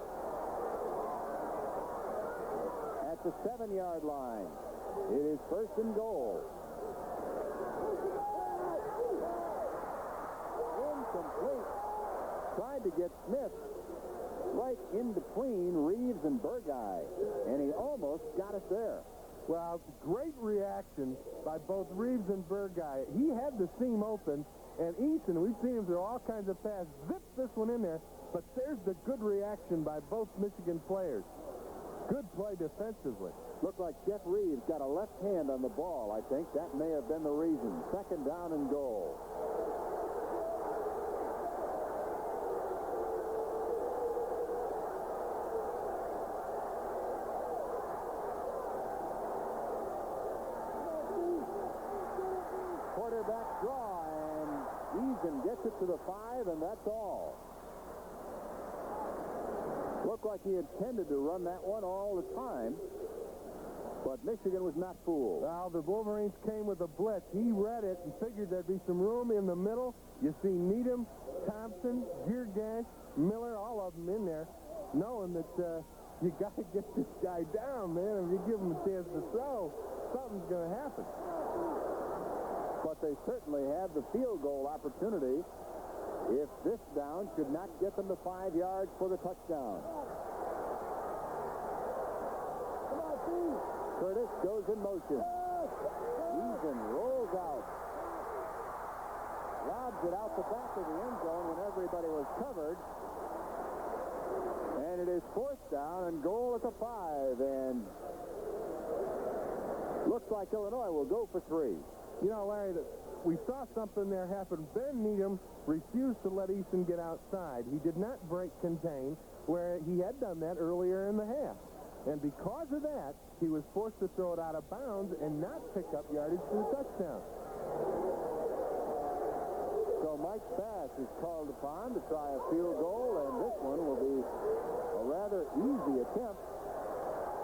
At the 7-yard line, it is first and goal. Incomplete. Tried to get Smith right in between Reeves and Burguy, and he almost got it there. Well, great reaction by both Reeves and Burguy. He had the seam open, and Easton, we've seen him through all kinds of passes, zipped this one in there, but there's the good reaction by both Michigan players. Good play defensively. Looked like Jeff Reeves got a left hand on the ball, I think. That may have been the reason. Second down and goal. Quarterback draw, and Easton gets it to the 5, and that's all. Looked like he intended to run that one all the time, but Michigan was not fooled. Well, the Wolverines came with a blitz. He read it and figured there'd be some room in the middle. You see Needham, Thompson, Geargash, Miller, all of them in there, knowing that you got to get this guy down, man. If you give him a chance to throw, something's going to happen. But they certainly have the field goal opportunity if this down should not get them to 5 yards for the touchdown. Curtis goes in motion. Easton rolls out. Lobs it out the back of the end zone when everybody was covered. And it is fourth down and goal at the 5. And looks like Illinois will go for 3. You know, Larry, we saw something there happen. Ben Needham refused to let Easton get outside. He did not break contain, where he had done that earlier in the half. And because of that, he was forced to throw it out of bounds and not pick up yardage for the touchdown. So Mike Bass is called upon to try a field goal, and this one will be a rather easy attempt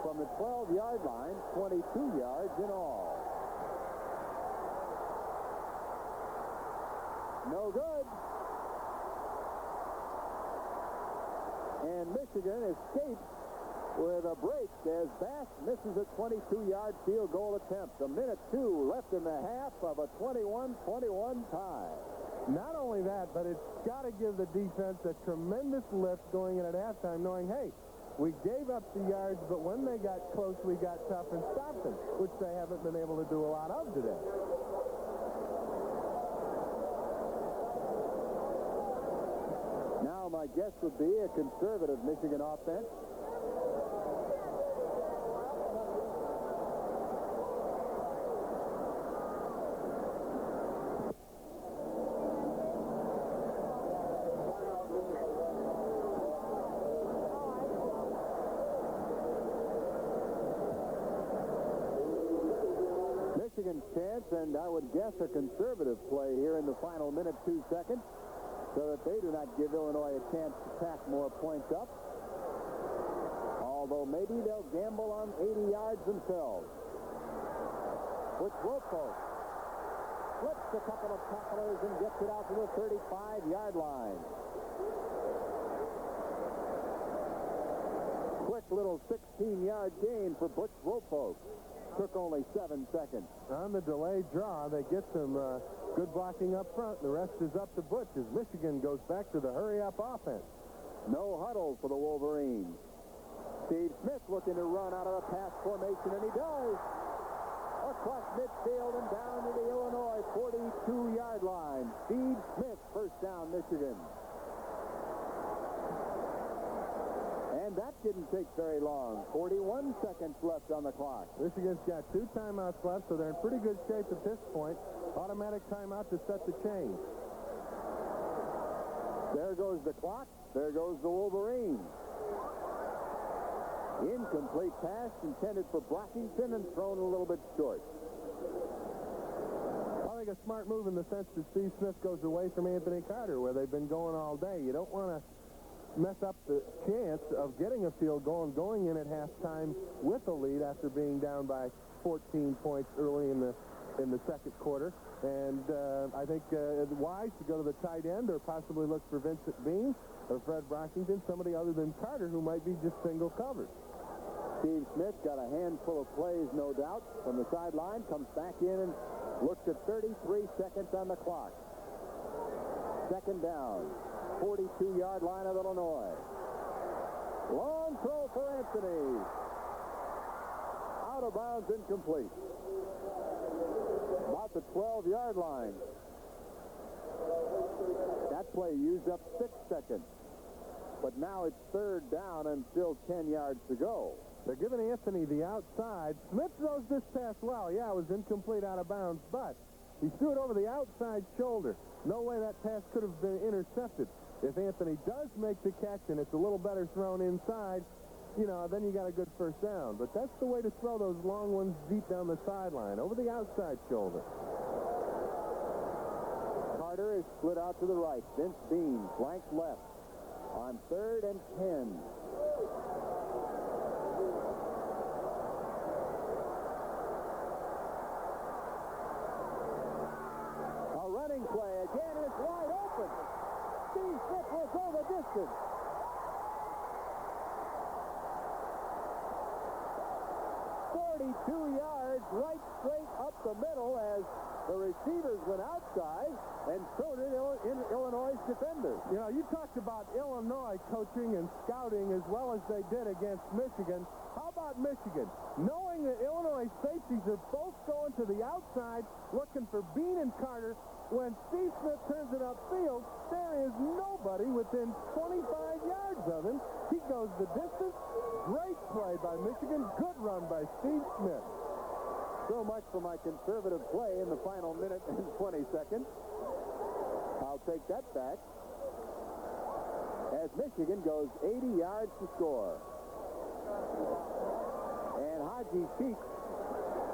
from the 12-yard line, 22 yards in all. No good. And Michigan escapes with a break as Bass misses a 22-yard field goal attempt. A minute 2 left in the half of a 21-21 tie. Not only that, but it's got to give the defense a tremendous lift going in at halftime, knowing, hey, we gave up the yards, but when they got close, we got tough and stopped them, which they haven't been able to do a lot of today. Now my guess would be a conservative Michigan offense. Michigan's chance, and I would guess a conservative play here in the final minute 2 seconds, so that they do not give Illinois a chance to tack more points up. Although maybe they'll gamble on 80 yards themselves. Which will post. flips a couple of tacklers and gets it out to the 35-yard line. Quick little 16-yard gain for Butch Wofolk. Took only 7 seconds. On the delayed draw, they get some good blocking up front. The rest is up to Butch as Michigan goes back to the hurry-up offense. No huddle for the Wolverines. Steve Smith looking to run out of the pass formation, and he does. Across midfield and down to the Illinois 42-yard line. Steve Smith, first down, Michigan. And that didn't take very long. 41 seconds left on the clock. Michigan's got 2 timeouts left, so they're in pretty good shape at this point. Automatic timeout to set the change. There goes the clock. There goes the Wolverines. Incomplete pass intended for Brockington and thrown a little bit short. I think a smart move in the sense that Steve Smith goes away from Anthony Carter, where they've been going all day. You don't want to mess up the chance of getting a field goal and going in at halftime with a lead after being down by 14 points early in the second quarter. And I think it's wise to go to the tight end or possibly look for Vincent Bean or Fred Brockington, somebody other than Carter who might be just single covered. Steve Smith got a handful of plays, no doubt, from the sideline, comes back in and looks at 33 seconds on the clock. Second down, 42-yard line of Illinois. Long throw for Anthony. Out of bounds, incomplete. About the 12-yard line. That play used up 6 seconds. But now it's third down and still 10 yards to go. They're giving Anthony the outside. Smith throws this pass well. Yeah, it was incomplete out of bounds, but he threw it over the outside shoulder. No way that pass could have been intercepted. If Anthony does make the catch and it's a little better thrown inside, you know, then you got a good first down. But that's the way to throw those long ones deep down the sideline, over the outside shoulder. Carter is split out to the right. Vince Bean flank left on 3rd and 10. A running play again, and it's wide open. Steve Smith will go the distance. 42 yards, right straight up the middle as the receivers went outside, and so did Illinois' defenders. You know, you talked about Illinois coaching and scouting as well as they did against Michigan. How about Michigan? Knowing that Illinois safeties are both going to the outside, looking for Bean and Carter, when Steve Smith turns it upfield, there is nobody within 25 yards of him. He goes the distance. Great play by Michigan. Good run by Steve Smith. So much for my conservative play in the final minute and 20 seconds. I'll take that back as Michigan goes 80 yards to score. And Haji Sheik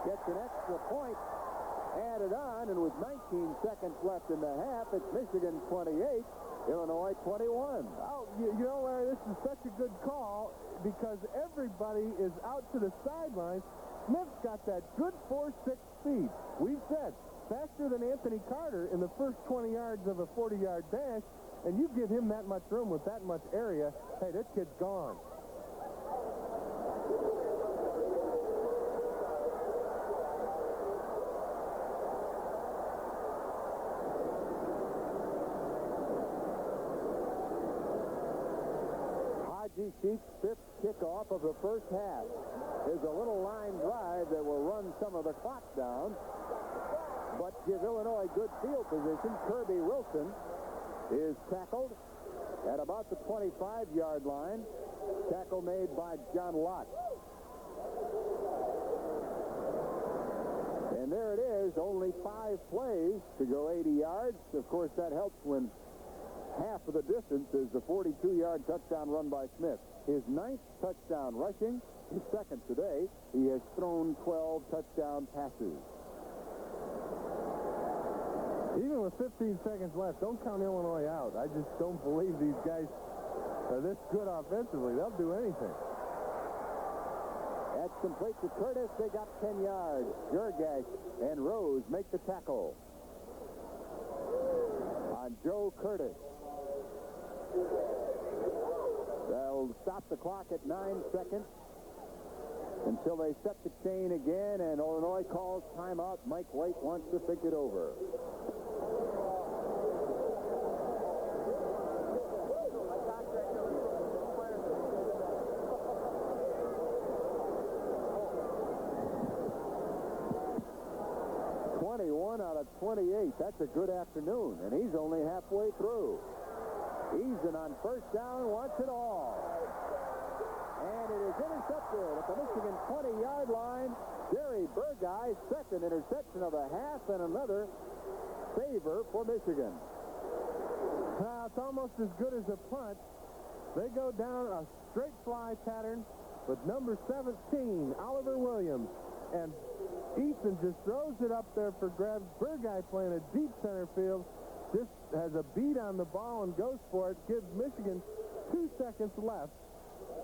gets an extra point added on, and with 19 seconds left in the half, it's Michigan 28, Illinois 21. Oh, you know, Larry, this is such a good call because everybody is out to the sideline. Smith's got that good 4.6 speed. We've said faster than Anthony Carter in the first 20 yards of a 40-yard dash, and you give him that much room with that much area, hey, this kid's gone. Haji Sheik's fifth kickoff of the first half is a little line drive that will run some of the clock down, but give Illinois good field position. Kirby Wilson is tackled at about the 25-yard line. Tackle made by John Lott. And there it is, only 5 plays to go 80 yards. Of course, that helps when half of the distance is the 42-yard touchdown run by Smith. His 9th touchdown rushing, his 2nd today. He has thrown 12 touchdown passes. Even with 15 seconds left, don't count Illinois out. I just don't believe these guys are this good offensively. They'll do anything. That's complete to Curtis. They got 10 yards. Jurgash and Rose make the tackle. on Joe Curtis. They'll stop the clock at 9 seconds until they set the chain again, and Illinois calls timeout. Mike White wants to think it over. Out of 28. That's a good afternoon, and he's only halfway through. Eason on first down, wants it all. And it is intercepted at the Michigan 20-yard line. Jerry Burguy's second interception of the half, and another saver for Michigan. It's almost as good as a punt. They go down a straight fly pattern with number 17, Oliver Williams. And Eason just throws it up there for grabs. Burguy playing a deep center field. Just has a beat on the ball and goes for it. Gives Michigan 2 seconds left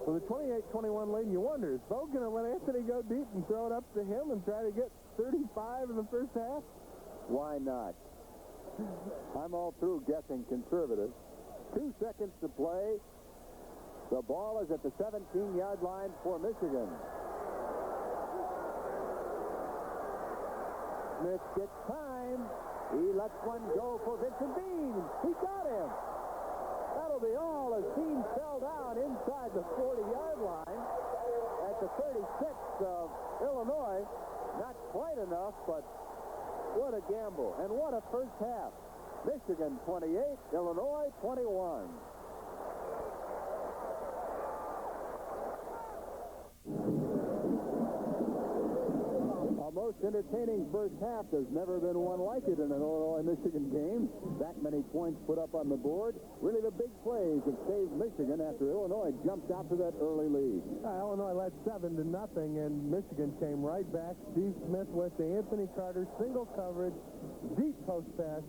with a 28-21 lead. And you wonder, is Bo going to let Anthony go deep and throw it up to him and try to get 35 in the first half? Why not? I'm all through guessing conservative. 2 seconds to play. The ball is at the 17-yard line for Michigan. Smith gets time. He lets one go for Vincent Bean. He got him. That'll be all as Bean fell down inside the 40-yard line at the 36 of Illinois. Not quite enough, but what a gamble. And what a first half. Michigan 28, Illinois 21. A most entertaining first half. There's never been one like it in an Illinois-Michigan game. That many points put up on the board. Really the big plays that saved Michigan after Illinois jumped out to that early lead. Illinois led 7-0, and Michigan came right back. Steve Smith with the Anthony Carter single coverage, deep post pass.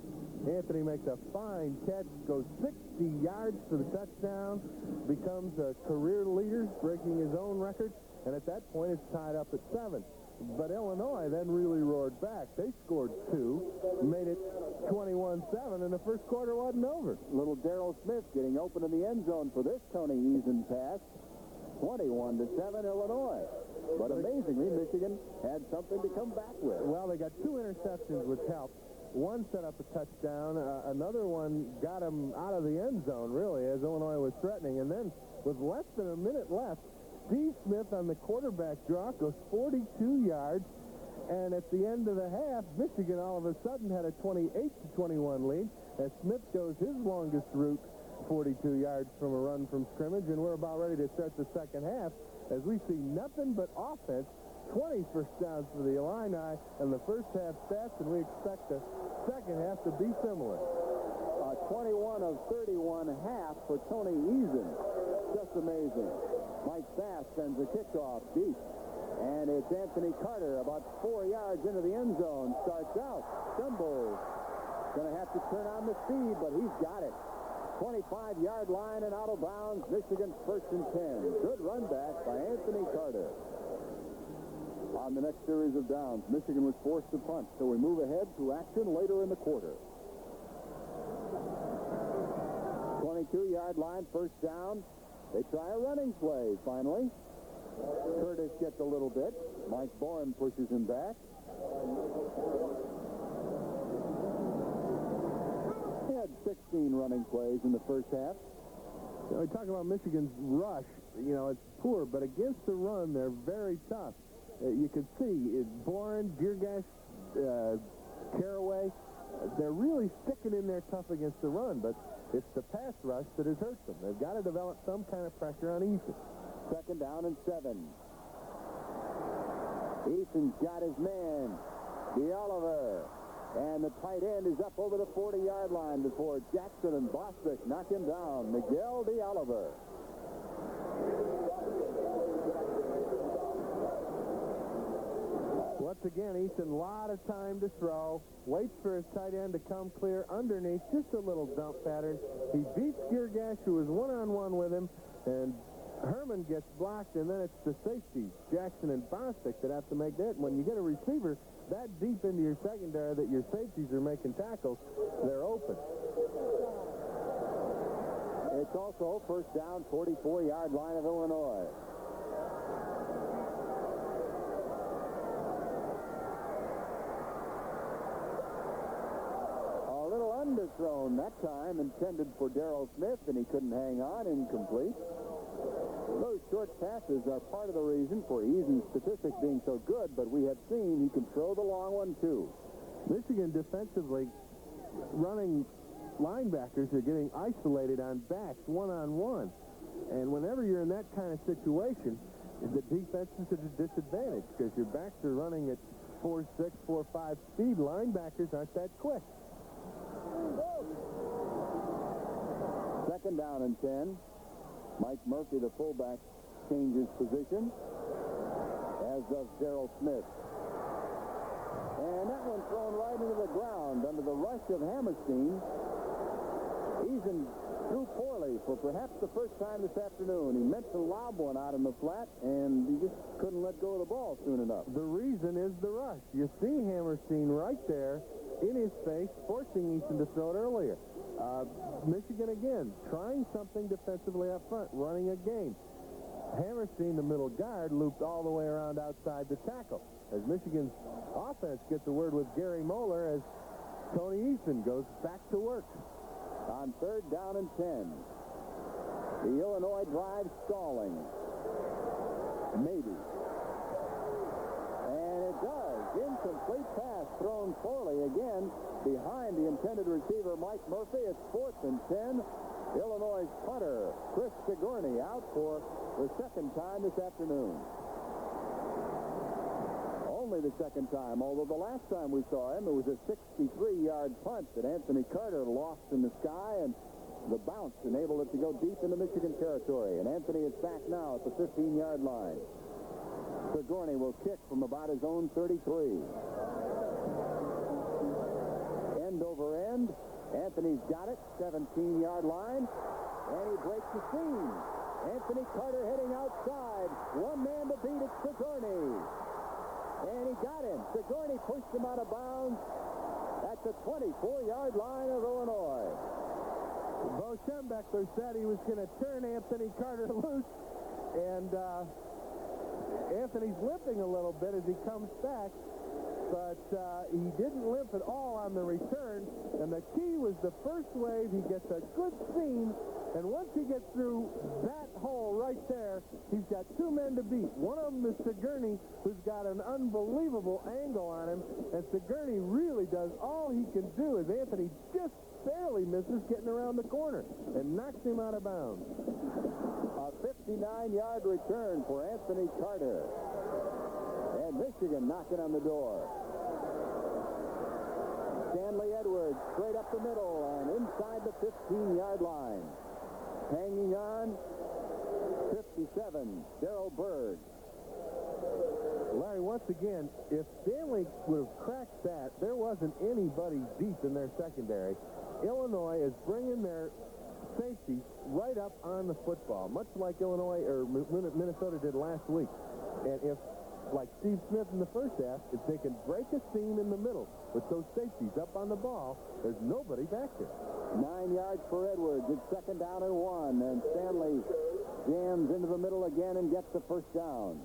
Anthony makes a fine catch, goes 60 yards for the touchdown, becomes a career leader, breaking his own record, and at that point it's tied up at 7. But Illinois then really roared back. They scored 2, made it 21-7, and the first quarter wasn't over. Little Darrell Smith getting open in the end zone for this Tony Eason pass. 21-7 Illinois. But amazingly, Michigan had something to come back with. Well, they got 2 interceptions, which helped. One set up a touchdown. Another one got him out of the end zone, really, as Illinois was threatening. And then, with less than a minute left, Steve Smith on the quarterback draw goes 42 yards. And at the end of the half, Michigan all of a sudden had a 28-21 lead as Smith goes his longest route, 42 yards from a run from scrimmage. And we're about ready to start the second half as we see nothing but offense. 20 first downs for the Illini and the first half stats, and we expect the second half to be similar. 21 of 31 half for Tony Eason. Just amazing. Mike Bass sends a kickoff deep. And it's Anthony Carter about 4 yards into the end zone. Starts out. Stumbles. Going to have to turn on the speed, but he's got it. 25-yard line and out of bounds. Michigan 1st and 10. Good run back by Anthony Carter. On the next series of downs, Michigan was forced to punt, so we move ahead to action later in the quarter. 22-yard line, first down. They try a running play, finally. Curtis gets a little bit. Mike Bourne pushes him back. He had 16 running plays in the first half. We talk about Michigan's rush. You know, it's poor, but against the run, they're very tough. You can see Bourne, Girgash, Caraway, they're really sticking in there tough against the run, but it's the pass rush that has hurt them. They've got to develop some kind of pressure on Eason. Second down and 7. Eason's got his man, DeOliver. And the tight end is up over the 40-yard line before Jackson and Bostic knock him down. Miguel DeOliver. Once again, Easton, a lot of time to throw. Waits for his tight end to come clear underneath. Just a little dump pattern. He beats Girgash, who was one-on-one with him, and Herman gets blocked, and then it's the safeties, Jackson and Bostic, that have to make that. When you get a receiver that deep into your secondary that your safeties are making tackles, they're open. It's also first down, 44-yard line of Illinois. A little underthrown that time, intended for Darrell Smith, and he couldn't hang on, incomplete. Those short passes are part of the reason for Eason's statistics being so good, but we have seen he can throw the long one, too. Michigan defensively running linebackers are getting isolated on backs one-on-one. And whenever you're in that kind of situation, the defense is at a disadvantage because your backs are running at 4.6, 4.5 speed. Linebackers aren't that quick. Second down and 10. Mike Murphy, the fullback, changes position, as does Darrell Smith. And that one thrown right into the ground under the rush of Hammerstein. Eason threw poorly for perhaps the first time this afternoon. He meant to lob one out in the flat, and he just couldn't let go of the ball soon enough. The reason is the rush. You see Hammerstein right there in his face, forcing Eason to throw it earlier. Michigan again, trying something defensively up front, running a game. Hammerstein, the middle guard, looped all the way around outside the tackle. As Michigan's offense gets a word with Gary Moeller as Tony Eason goes back to work. On third down and 10. The Illinois drive stalling. Maybe. And it does. Incomplete pass thrown poorly again behind the intended receiver, Mike Murphy. It's 4th and 10. Illinois' punter, Chris Sigourney, out for the second time this afternoon. Only the second time, although the last time we saw him, it was a 63-yard punt that Anthony Carter lost in the sky, and the bounce enabled it to go deep into Michigan territory. And Anthony is back now at the 15-yard line. Sigourney will kick from about his own 33. End over end. Anthony's got it, 17-yard line, and he breaks the seam. Anthony Carter heading outside. One man to beat, it's Sigourney. And he got him. Sigourney pushed him out of bounds at the 24-yard line of Illinois. Bo Schembechler said he was going to turn Anthony Carter loose, and Anthony's limping a little bit as he comes back, but he didn't limp at all on the return, and the key was the first wave. He gets a good seam, and once he gets through that hole right there, he's got two men to beat. One of them is Sigourney, who's got an unbelievable angle on him, and Sigourney really does all he can do as Anthony just barely misses getting around the corner and knocks him out of bounds. A 59-yard return for Anthony Carter. And Michigan knocking on the door. Stanley Edwards straight up the middle and inside the 15-yard line. Hanging on, 57, Darrell Bird. Larry, once again, if Stanley would have cracked that, there wasn't anybody deep in their secondary. Illinois is bringing their safeties right up on the football, much like Illinois or Minnesota did last week. And if, like Steve Smith in the first half, if they can break a seam in the middle with those safeties up on the ball, there's nobody back there. 9 yards for Edwards. It's second down and 1, and Stanley jams into the middle again and gets the first down.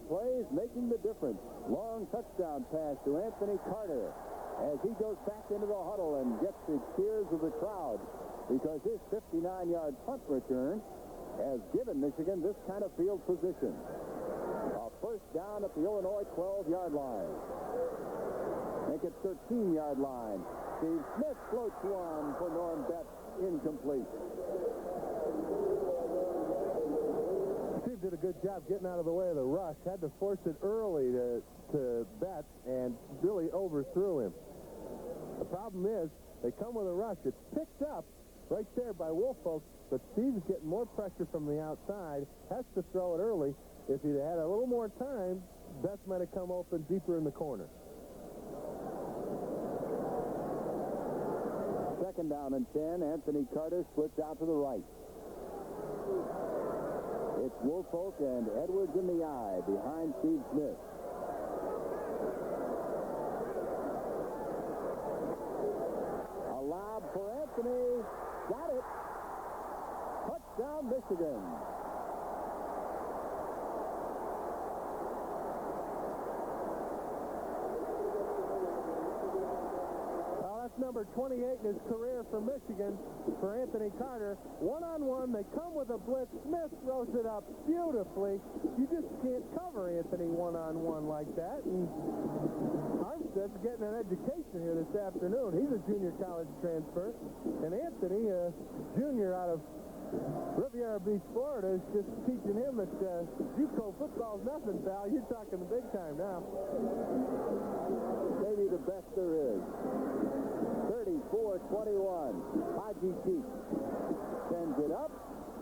Plays making the difference. Long touchdown pass to Anthony Carter as he goes back into the huddle and gets the cheers of the crowd because his 59-yard punt return has given Michigan this kind of field position. A first down at the Illinois 12-yard line. Make it 13-yard line. Steve Smith floats one for Norm Betts, incomplete. Did a good job getting out of the way of the rush. Had to force it early to Betts and really overthrew him. The problem is they come with a rush. It's picked up right there by Woolfolk, but Steve's getting more pressure from the outside, has to throw it early, If he'd had a little more time, Beth might have come open deeper in the corner. Second down and 10. Anthony Carter splits out to the right. It's Woolfolk and Edwards in the eye behind Steve Smith. A lob for Anthony. Got it. Touchdown, Michigan. Number 28 in his career for Michigan, for Anthony Carter. One-on-one, they come with a blitz. Smith throws it up beautifully. You just can't cover Anthony one-on-one like that. And Armstead's getting an education here this afternoon. He's a junior college transfer. And Anthony, a junior out of Riviera Beach, Florida, is just teaching him that JUCO football's nothing, pal. You're talking the big time now. Maybe the best there is. 34-21. Haji Sheik sends it up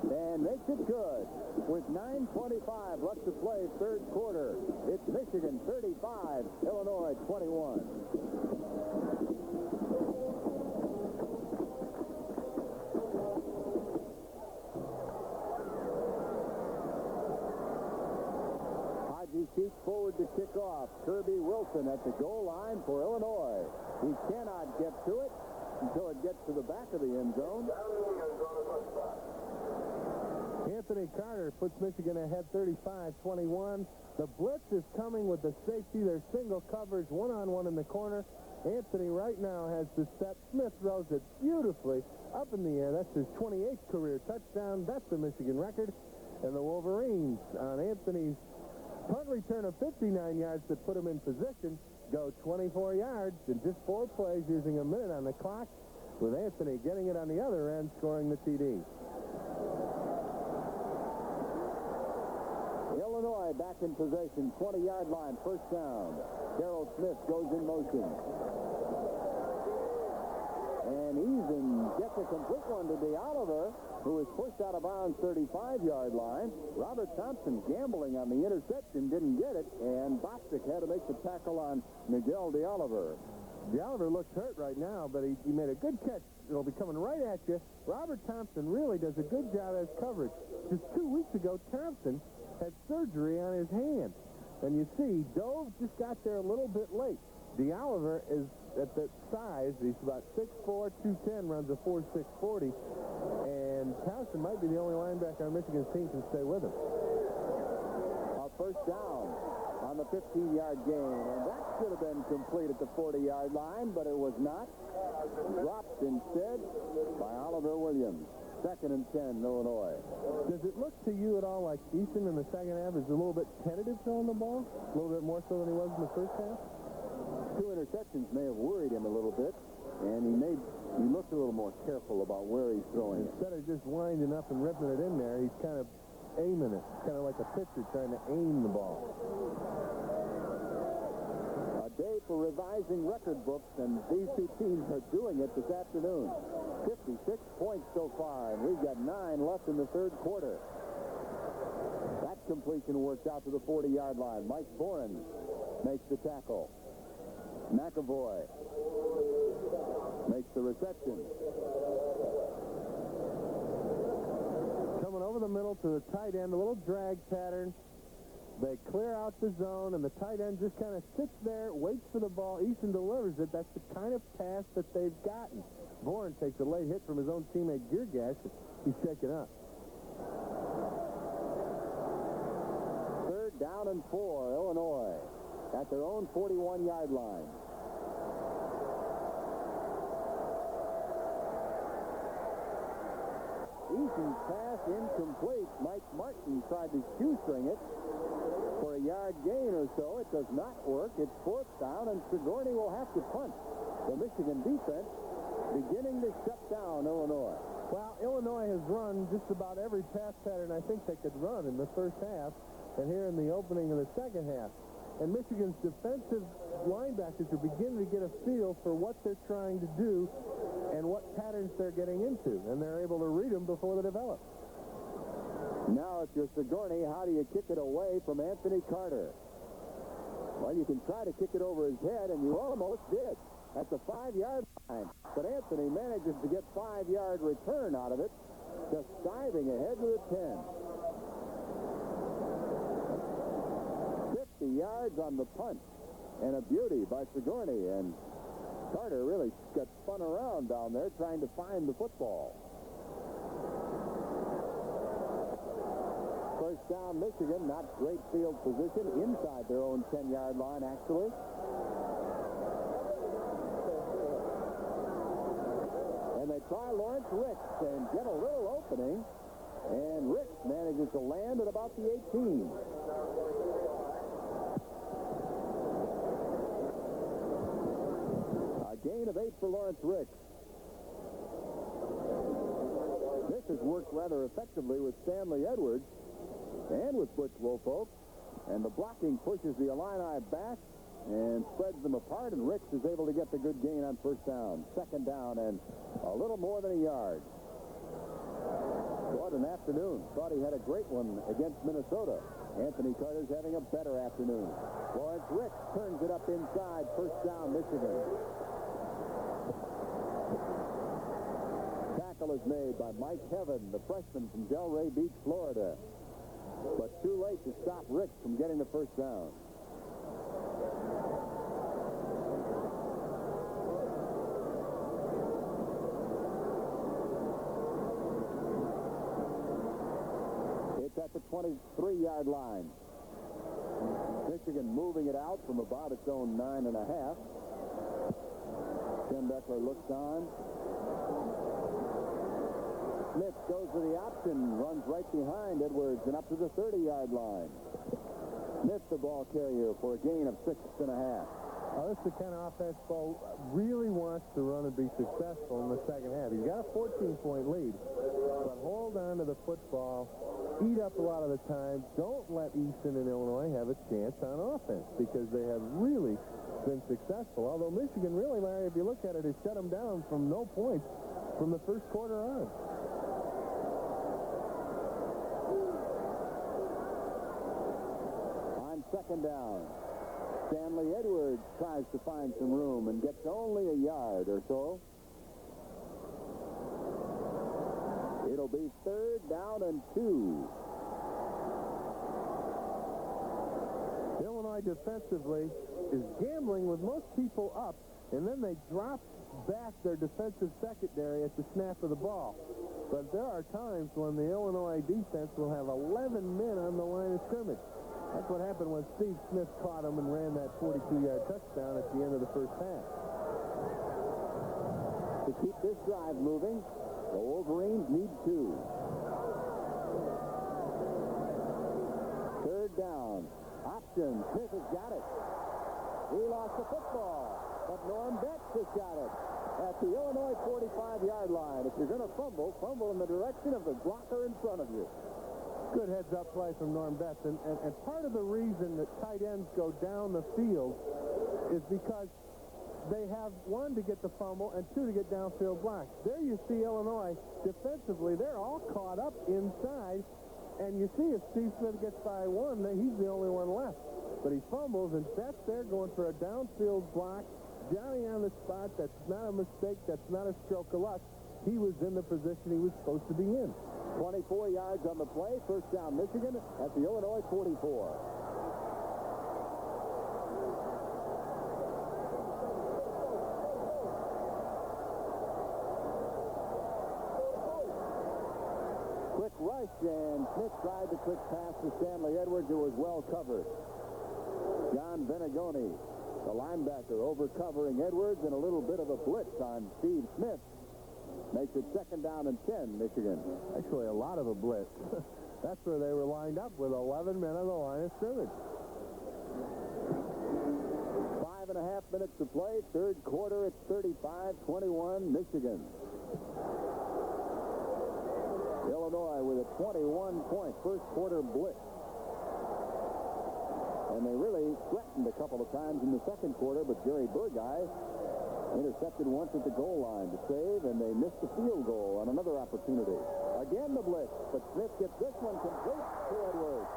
and makes it good. With 9:25 left to play, third quarter. It's Michigan 35, Illinois 21. Haji Sheik forward to kick off. Kirby Wilson at the goal line for Illinois. He cannot get to it until it gets to the back of the end zone. Anthony Carter puts Michigan ahead 35-21. The blitz is coming with the safety. There's single coverage, one-on-one in the corner. Anthony right now has the step. Smith throws it beautifully up in the air. That's his 28th career touchdown. That's the Michigan record. And the Wolverines, on Anthony's punt return of 59 yards that put him in position, go 24 yards in just 4 plays using a minute on the clock, with Anthony getting it on the other end, scoring the TD. Illinois back in possession, 20-yard line, first down. Darrell Smith goes in motion. And even gets a complete one to DeOliver, who is pushed out of bounds 35-yard line. Robert Thompson gambling on the interception, didn't get it, and Bostic had to make the tackle on Miguel DeOliver. DeOliver looks hurt right now, but he made a good catch. It'll be coming right at you. Robert Thompson really does a good job as coverage. Just 2 weeks ago, Thompson had surgery on his hand. And you see, Dove just got there a little bit late. DeOliver is at that size. He's about 6'4", 210, runs a 4.6 40. And Thompson might be the only linebacker on Michigan's team can stay with him. A first down on the 15-yard gain. And that should have been complete at the 40-yard line, but it was not. Dropped instead by Oliver Williams. Second and 10, Illinois. Does it look to you at all like Easton in the second half is a little bit tentative throwing the ball? A little bit more so than he was in the first half? 2 interceptions may have worried him a little bit, and he looked a little more careful about where he's throwing it. Instead of just winding up and ripping it in there, he's kind of aiming it, kind of like a pitcher trying to aim the ball. A day for revising record books, and these two teams are doing it this afternoon. 56 points so far, and we've got 9 left in the third quarter. That completion works out to the 40-yard line. Mike Boren makes the tackle. McAvoy makes the reception. Coming over the middle to the tight end, a little drag pattern. They clear out the zone, and the tight end just kind of sits there, waits for the ball. Easton delivers it. That's the kind of pass that they've gotten. Bourne takes a late hit from his own teammate Geargash. He's shaken up. Third down and 4, Illinois, at their own 41-yard line. Easton's pass incomplete. Mike Martin tried to shoestring it for a yard gain or so. It does not work. It's fourth down, and Sigourney will have to punt. The Michigan defense beginning to shut down Illinois. Well, Illinois has run just about every pass pattern I think they could run in the first half, and here in the opening of the second half. And Michigan's defensive linebackers are beginning to get a feel for what they're trying to do and what patterns they're getting into, and they're able to read them before they develop. Now, if you're Sigourney, how do you kick it away from Anthony Carter? Well, you can try to kick it over his head, and you almost did at the 5-yard line. But Anthony manages to get 5-yard return out of it, just diving ahead with a 10. 50 yards on the punt, and a beauty by Sigourney. And Carter really got spun around down there trying to find the football. First down, Michigan. Not great field position inside their own 10-yard line, actually. And they try Lawrence Ricks and get a little opening. And Ricks manages to land at about the 18. A gain of 8 for Lawrence Ricks. This has worked rather effectively with Stanley Edwards and with Butch Wofolk. And the blocking pushes the Illini back and spreads them apart, and Ricks is able to get the good gain on first down. Second down and a little more than a yard. What an afternoon. Thought he had a great one against Minnesota. Anthony Carter's having a better afternoon. Lawrence Ricks turns it up inside. First down, Michigan. Tackle is made by Mike Heaven, the freshman from Delray Beach, Florida. But too late to stop Ricks from getting the first down. It's at the 23-yard line. Michigan moving it out from about its own 9.5. Tim Beckler looks on. Smith goes to the option, runs right behind Edwards and up to the 30-yard line. Smith, the ball carrier, for a gain of 6.5. This is the kind of offense Bo really wants to run and be successful in the second half. He's got a 14-point lead, but hold on to the football, eat up a lot of the time. Don't let Easton and Illinois have a chance on offense, because they have really been successful. Although Michigan really, Larry, if you look at it, has shut them down from no points from the first quarter on. Second down. Stanley Edwards tries to find some room and gets only a yard or so. It'll be third down and 2. Illinois defensively is gambling with most people up, and then they drop back their defensive secondary at the snap of the ball. But there are times when the Illinois defense will have 11 men on the line of scrimmage. That's what happened when Steve Smith caught him and ran that 42-yard touchdown at the end of the first half. To keep this drive moving, the Wolverines need 2. Third down. Option. Smith has got it. He lost the football, but Norm Betts has got it at the Illinois 45-yard line. If you're going to fumble, fumble in the direction of the blocker in front of you. Good heads-up play from Norm Betts. And part of the reason that tight ends go down the field is because they have, 1, to get the fumble, and 2, to get downfield blocks. There you see Illinois defensively. They're all caught up inside. And you see if Steve Smith gets by 1, he's the only one left. But he fumbles, and Betts there going for a downfield block. Johnny on the spot. That's not a mistake. That's not a stroke of luck. He was in the position he was supposed to be in. 24 yards on the play. First down, Michigan at the Illinois 44. Quick rush, and Smith tried the quick pass to Stanley Edwards. It was well covered. John Venegoni, the linebacker, over covering Edwards, and a little bit of a blitz on Steve Smith. Makes it second down and 10, Michigan. Actually, a lot of a blitz. That's where they were lined up with 11 men on the line of scrimmage. 5.5 minutes to play. Third quarter, it's 35-21, Michigan. Illinois with a 21-point first quarter blitz. And they really threatened a couple of times in the second quarter, but Jerry Burgeye Intercepted once at the goal line to save, and they missed the field goal on another opportunity. Again the blitz, but Smith gets this one complete to Edwards.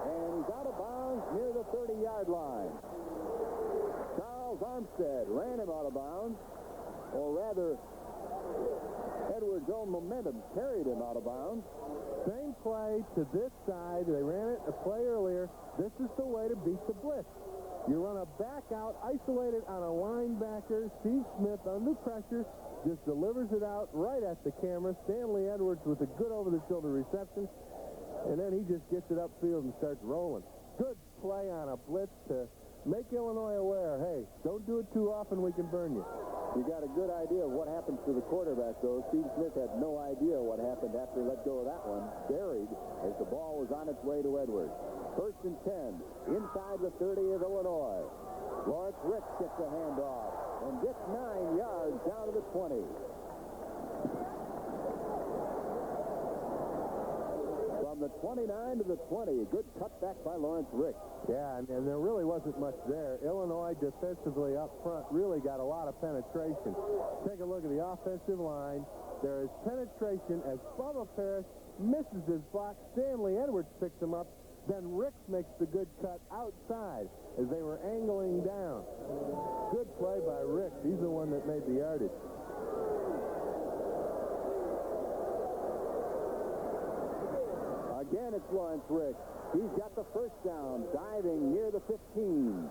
And he's out of bounds near the 30-yard line. Charles Armstead ran him out of bounds, or rather, Edwards' own momentum carried him out of bounds. Same play to this side. They ran it a play earlier. This is the way to beat the blitz. You run a back out, isolated on a linebacker. Steve Smith, under pressure, just delivers it out right at the camera. Stanley Edwards with a good over-the-shoulder reception. And then he just gets it upfield and starts rolling. Good play on a blitz to make Illinois aware, hey, don't do it too often, we can burn you. You got a good idea of what happens to the quarterback, though. Steve Smith had no idea what happened after he let go of that one. Buried as the ball was on its way to Edwards. 1st and 10, inside the 30 of Illinois. Lawrence Ricks gets the handoff and gets 9 yards down to the 20. From the 29 to the 20, a good cutback by Lawrence Ricks. Yeah, and there really wasn't much there. Illinois defensively up front really got a lot of penetration. Take a look at the offensive line. There is penetration as Bubba Parrish misses his block. Stanley Edwards picks him up. Then Ricks makes the good cut outside as they were angling down. Good play by Ricks. He's the one that made the yardage. Again, it's Lawrence Ricks. He's got the first down, diving near the 15.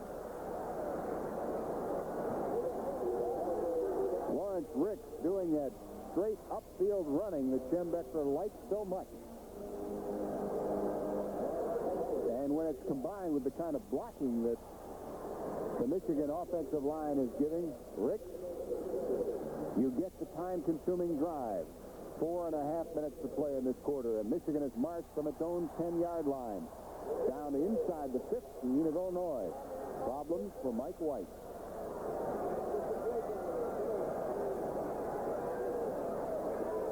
Lawrence Ricks doing that straight upfield running that Jim Beckler likes so much. And when it's combined with the kind of blocking that the Michigan offensive line is giving Ricks, you get the time-consuming drive. 4.5 minutes to play in this quarter, and Michigan has marched from its own 10-yard line down to inside the 15 of Illinois. Problems for Mike White.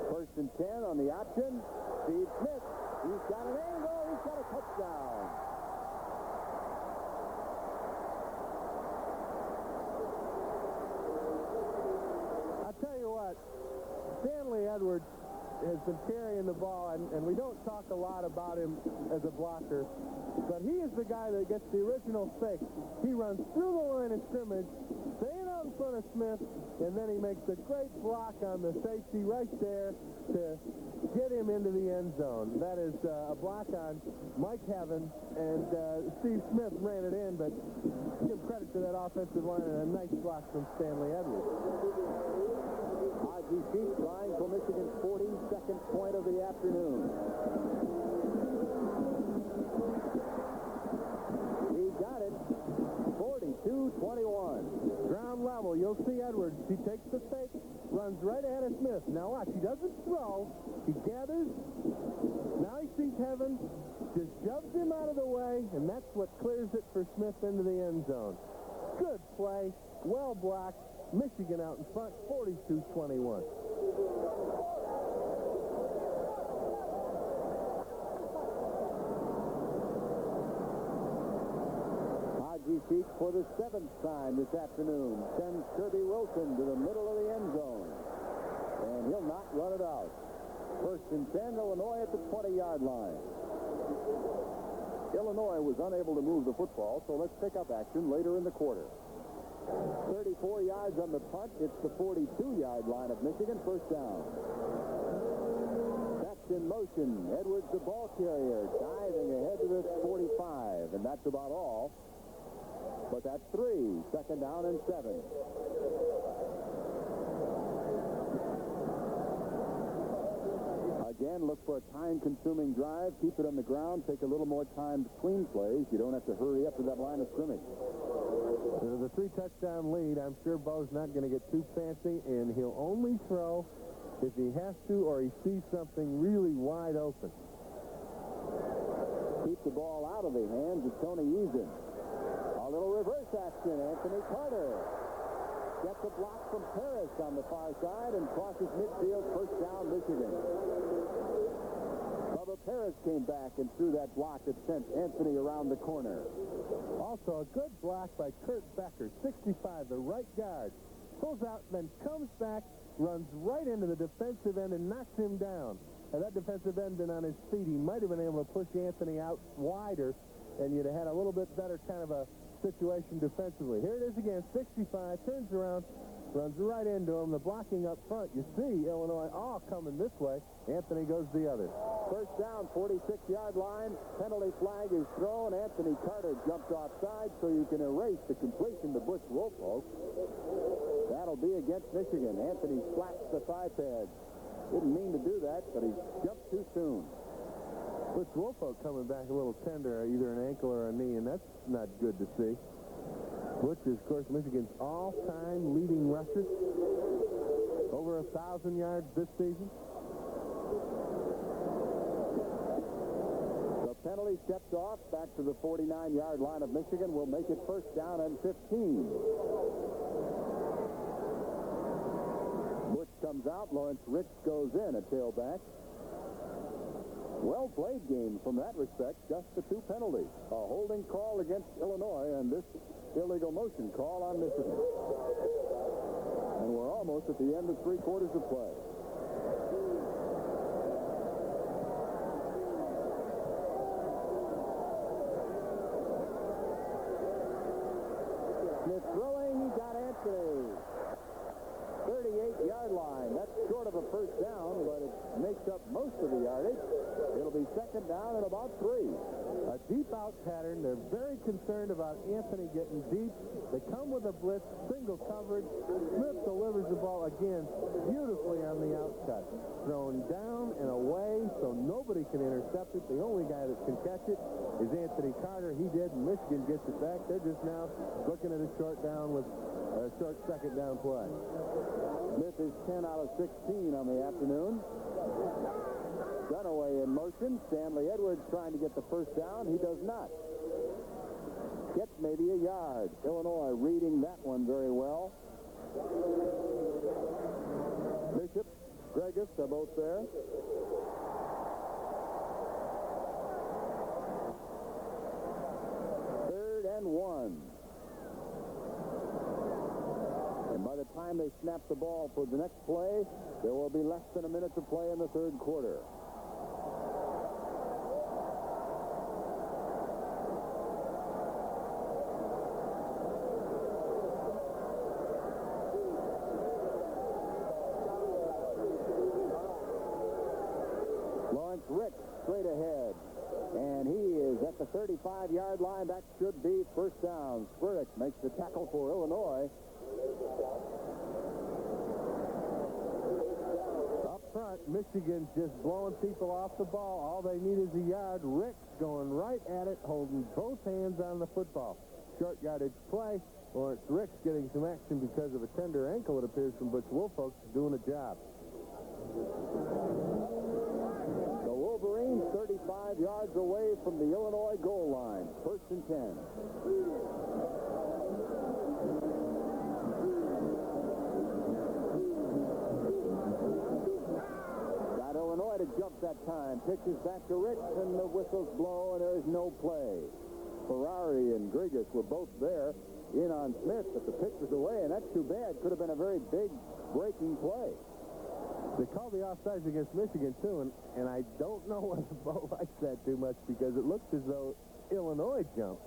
First and 10 on the option. Steve Smith. He's got an angle. He's got a touchdown. I'll tell you what, Stanley Edwards has been carrying the ball, and we don't talk a lot about him as a blocker, but he is the guy that gets the original fake. He runs through the line of scrimmage, staying out in front of Smith, and then he makes a great block on the safety right there to get him into the end zone. That is a block on Mike Heaven, and Steve Smith ran it in, but give credit to that offensive line and a nice block from Stanley Edwards. Haji Sheik trying for Michigan's 42nd point of the afternoon. He got it. 42-21. Ground level, you'll see Edwards. He takes the fake, runs right ahead of Smith. Now watch, he doesn't throw. He gathers. Now he sees Heaven. Just shoves him out of the way, and that's what clears it for Smith into the end zone. Good play. Well blocked. Michigan out in front, 42-21. Haji Sheik for the 7th time this afternoon sends Kirby Wilson to the middle of the end zone. And he'll not run it out. First and 10, Illinois at the 20-yard line. Illinois was unable to move the football, so let's pick up action later in the quarter. 34 yards on the punt. It's the 42-yard line of Michigan. First down. That's in motion. Edwards, the ball carrier, diving ahead to the 45, and that's about all. But that's 3. Second down and 7. Again, look for a time-consuming drive. Keep it on the ground. Take a little more time between plays. You don't have to hurry up to that line of scrimmage. There's a 3-touchdown lead. I'm sure Bo's not going to get too fancy, and he'll only throw if he has to or he sees something really wide open. Keep the ball out of the hands of Tony Eason. A little reverse action. Anthony Carter gets a block from Paris on the far side and crosses midfield. First down, Michigan. Bubba Paris came back and threw that block that sent Anthony around the corner. Also a good block by Kurt Becker, 65, the right guard. pulls out, then comes back, runs right into the defensive end and knocks him down. And that defensive end been on his feet. He might have been able to push Anthony out wider, and you'd have had a little bit better kind of a situation defensively. Here it is again, 65, turns around, runs right into him. The blocking up front, you see Illinois all coming this way. Anthony goes the other. First down, 46-yard line. Penalty flag is thrown. Anthony Carter jumped offside, so you can erase the completion to Butch Woolfolk. That'll be against Michigan. Anthony slaps the thigh pads. Didn't mean to do that, but he jumped too soon. Butch Woolfolk coming back a little tender, either an ankle or a knee, and that's not good to see. Butch is, of course, Michigan's all-time leading rusher. Over 1,000 yards this season. The penalty steps off back to the 49-yard line of Michigan. Will make it first down and 15. Butch comes out. Lawrence Ricks goes in at tailback. Well played game from that respect. Just the two penalties. A holding call against Illinois and this illegal motion call on Michigan. And we're almost at the end of 3 quarters of play. Smith throwing. He got Anthony. 38-yard line. That's short of a first down, but it makes up most of the yardage. It'll be second down and about 3. A deep out pattern. They're very concerned about Anthony getting deep. They come with a blitz, single coverage. Smith delivers the ball again beautifully on the outcut. Thrown down and away so nobody can intercept it. The only guy that can catch it is Anthony Carter. He did, and Michigan gets it back. They're just now looking at a short down with a short second down play. Smith is 10 out of 16 on the afternoon. Dunaway in motion. Stanley Edwards trying to get the first down. He does not. Gets maybe a yard. Illinois reading that one very well. Bishop, Gregus are both there. Third and 1. And by the time they snap the ball for the next play, there will be less than a minute to play in the third quarter. Lawrence Ricks straight ahead. And he is at the 35-yard line. That should be first down. Spurrick makes the tackle for Illinois. Up front, Michigan's just blowing people off the ball. All they need is a yard. Ricks going right at it, holding both hands on the football. Short yardage play. Lawrence Ricks getting some action because of a tender ankle, it appears, from Butch Woolfolk, doing a job. The Wolverines 35 yards away from the Illinois goal line. First and 10. Illinois to jump that time. Pitches back to Ricks, and the whistles blow, and there is no play. Ferrari and Gregus were both there in on Smith, but the pitch was away, and that's too bad. Could have been a very big breaking play. They called the offsides against Michigan, too, and I don't know whether Bo likes that too much because it looks as though Illinois jumped.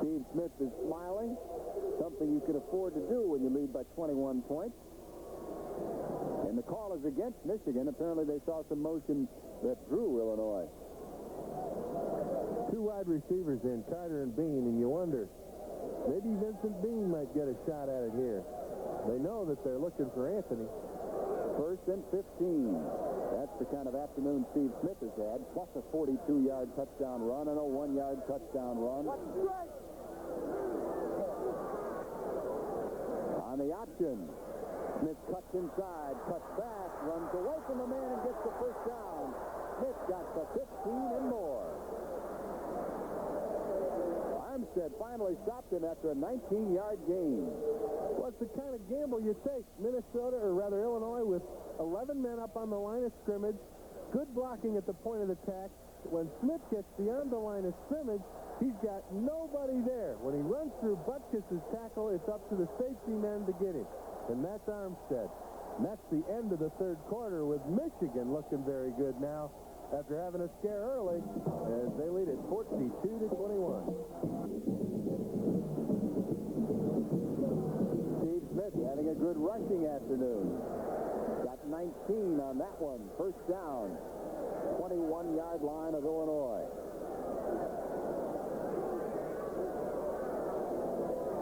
Steve Smith is smiling, something you can afford to do when you lead by 21 points. And the call is against Michigan. Apparently they saw some motion that drew Illinois. 2 wide receivers in, Carter and Bean, and you wonder, maybe Vincent Bean might get a shot at it here. They know that they're looking for Anthony. First and 15. That's the kind of afternoon Steve Smith has had, plus a 42-yard touchdown run and a 1-yard touchdown run. On the option, Smith cuts inside, cuts back, runs away from the man and gets the first down. Smith got the 15 and more. Armstead finally stopped him after a 19-yard gain. Well, it's the kind of gamble you take. Minnesota, or rather Illinois, with 11 men up on the line of scrimmage, good blocking at the point of attack. when Smith gets beyond the line of scrimmage, he's got nobody there. When he runs through Butkus' tackle, it's up to the safety men to get him. And that's Armstead. And that's the end of the third quarter with Michigan looking very good now after having a scare early as they lead at 42-21. Steve Smith having a good rushing afternoon. Got 19 on that one. First down. 21-yard line of Illinois.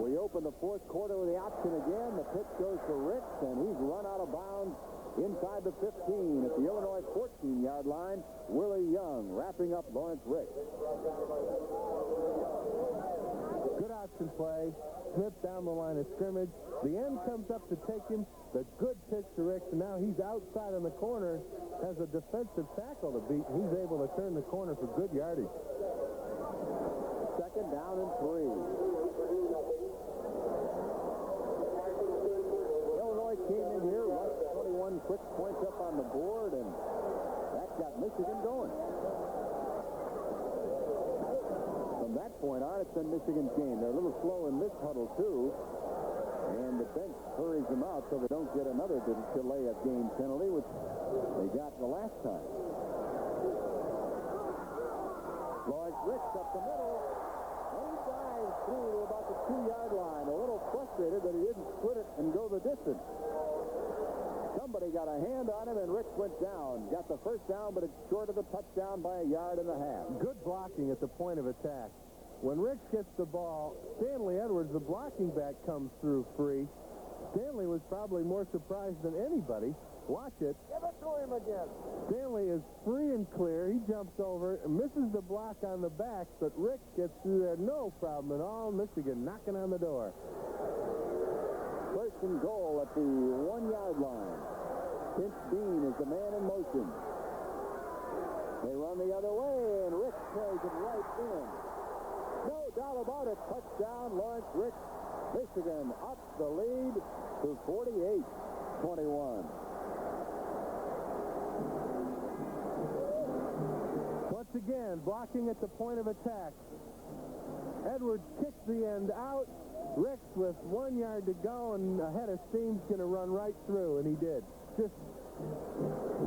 We open the fourth quarter with the option again. The pitch goes to Ricks, and he's run out of bounds inside the 15 at the Illinois 14-yard line. Willie Young wrapping up Lawrence Ricks. Good option play. Smith down the line of scrimmage. The end comes up to take him. The good pitch to Ricks, and now he's outside on the corner, has a defensive tackle to beat, and he's able to turn the corner for good yardage. Second down and 3. Illinois came in here, rushed 21 quick points up on the board, and that got Michigan going. From that point on, it's been Michigan's game. They're a little slow in this huddle, too. And the bench hurries them out so they don't get another delay of game penalty, which they got the last time. Lawrence Ricks up the middle. And he dives through to about the 2-yard line. A little frustrated that he didn't split it and go the distance. Somebody got a hand on him, and Ricks went down. Got the first down, but it's short of the touchdown by 1.5 yards. Good blocking at the point of attack. When Ricks gets the ball, Stanley Edwards, the blocking back, comes through free. Stanley was probably more surprised than anybody. Watch it. Give it to him again. Stanley is free and clear. He jumps over and misses the block on the back, but Ricks gets through there no problem at all. Michigan knocking on the door. First and goal at the 1-yard line. Pinch Bean is the man in motion. They run the other way, and Ricks carries it right in. No doubt about it. Touchdown, Lawrence Ricks. Michigan up the lead to 48-21. Once again, blocking at the point of attack. Edwards kicks the end out. Ricks with 1 yard to go, and a head of steam's going to run right through, and he did. Just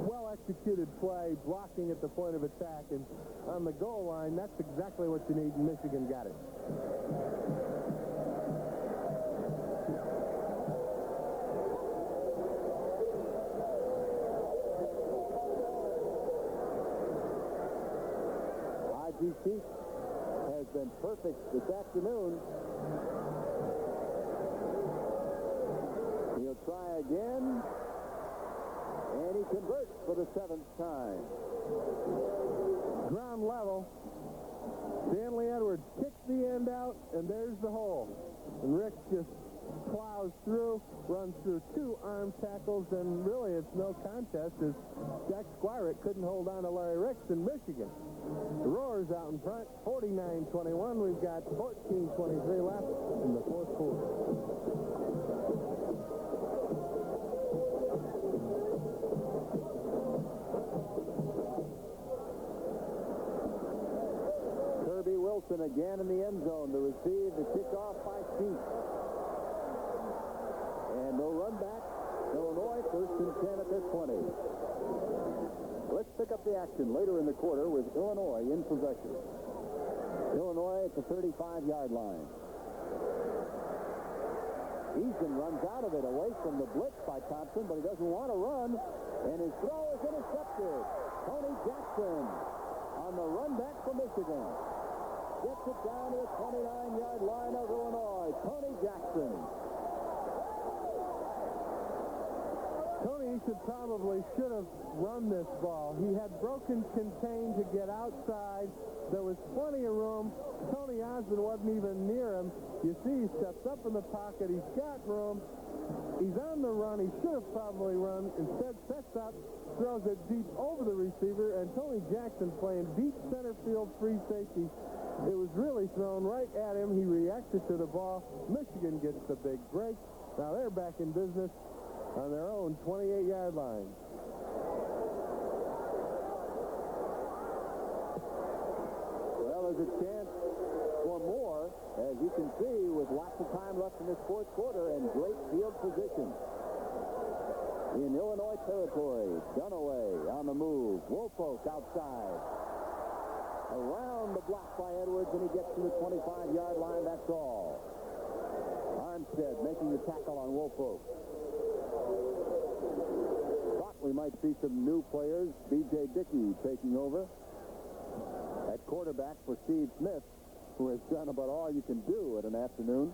well-executed play, blocking at the point of attack, and on the goal line, that's exactly what you need, and Michigan got it. RGC has been perfect this afternoon. He'll try again. And he converts for the 7th time. Ground level. Stanley Edwards kicks the end out, and there's the hole. And Ricks just plows through, runs through 2 arm tackles, and really it's no contest as Jack Squirek couldn't hold on to Larry Ricks in Michigan. The Roars out in front, 49-21. We've got 14-23 left in the fourth quarter. Kirby Wilson again in the end zone to receive the kickoff by Keith. And no run back. Illinois first and 10 at their 20. Let's pick up the action later in the quarter with Illinois in possession. Illinois at the 35-yard line. Eason runs out of it away from the blitz by Thompson, but he doesn't want to run. And his throw is intercepted. Tony Jackson on the run back for Michigan. Gets it down to the 29-yard line of Illinois. Tony Jackson. Tony should have run this ball. He had broken contain to get outside. There was plenty of room. Tony Osmond wasn't even near him. You see, he steps up in the pocket. He's got room. He's on the run. He should have probably run. Instead, sets up, throws it deep over the receiver, and Tony Jackson playing deep center field free safety. It was really thrown right at him. He reacted to the ball. Michigan gets the big break. Now they're back in business on their own 28-yard line. a chance for more, as you can see, with lots of time left in this fourth quarter and great field position. In Illinois territory, Dunaway on the move. Woolfolk outside. Around the block by Edwards, and he gets to the 25-yard line. That's all. Armstead making the tackle on Woolfolk. Thought we might see some new players. B.J. Dickey taking over at quarterback for Steve Smith, who has done about all you can do at an afternoon.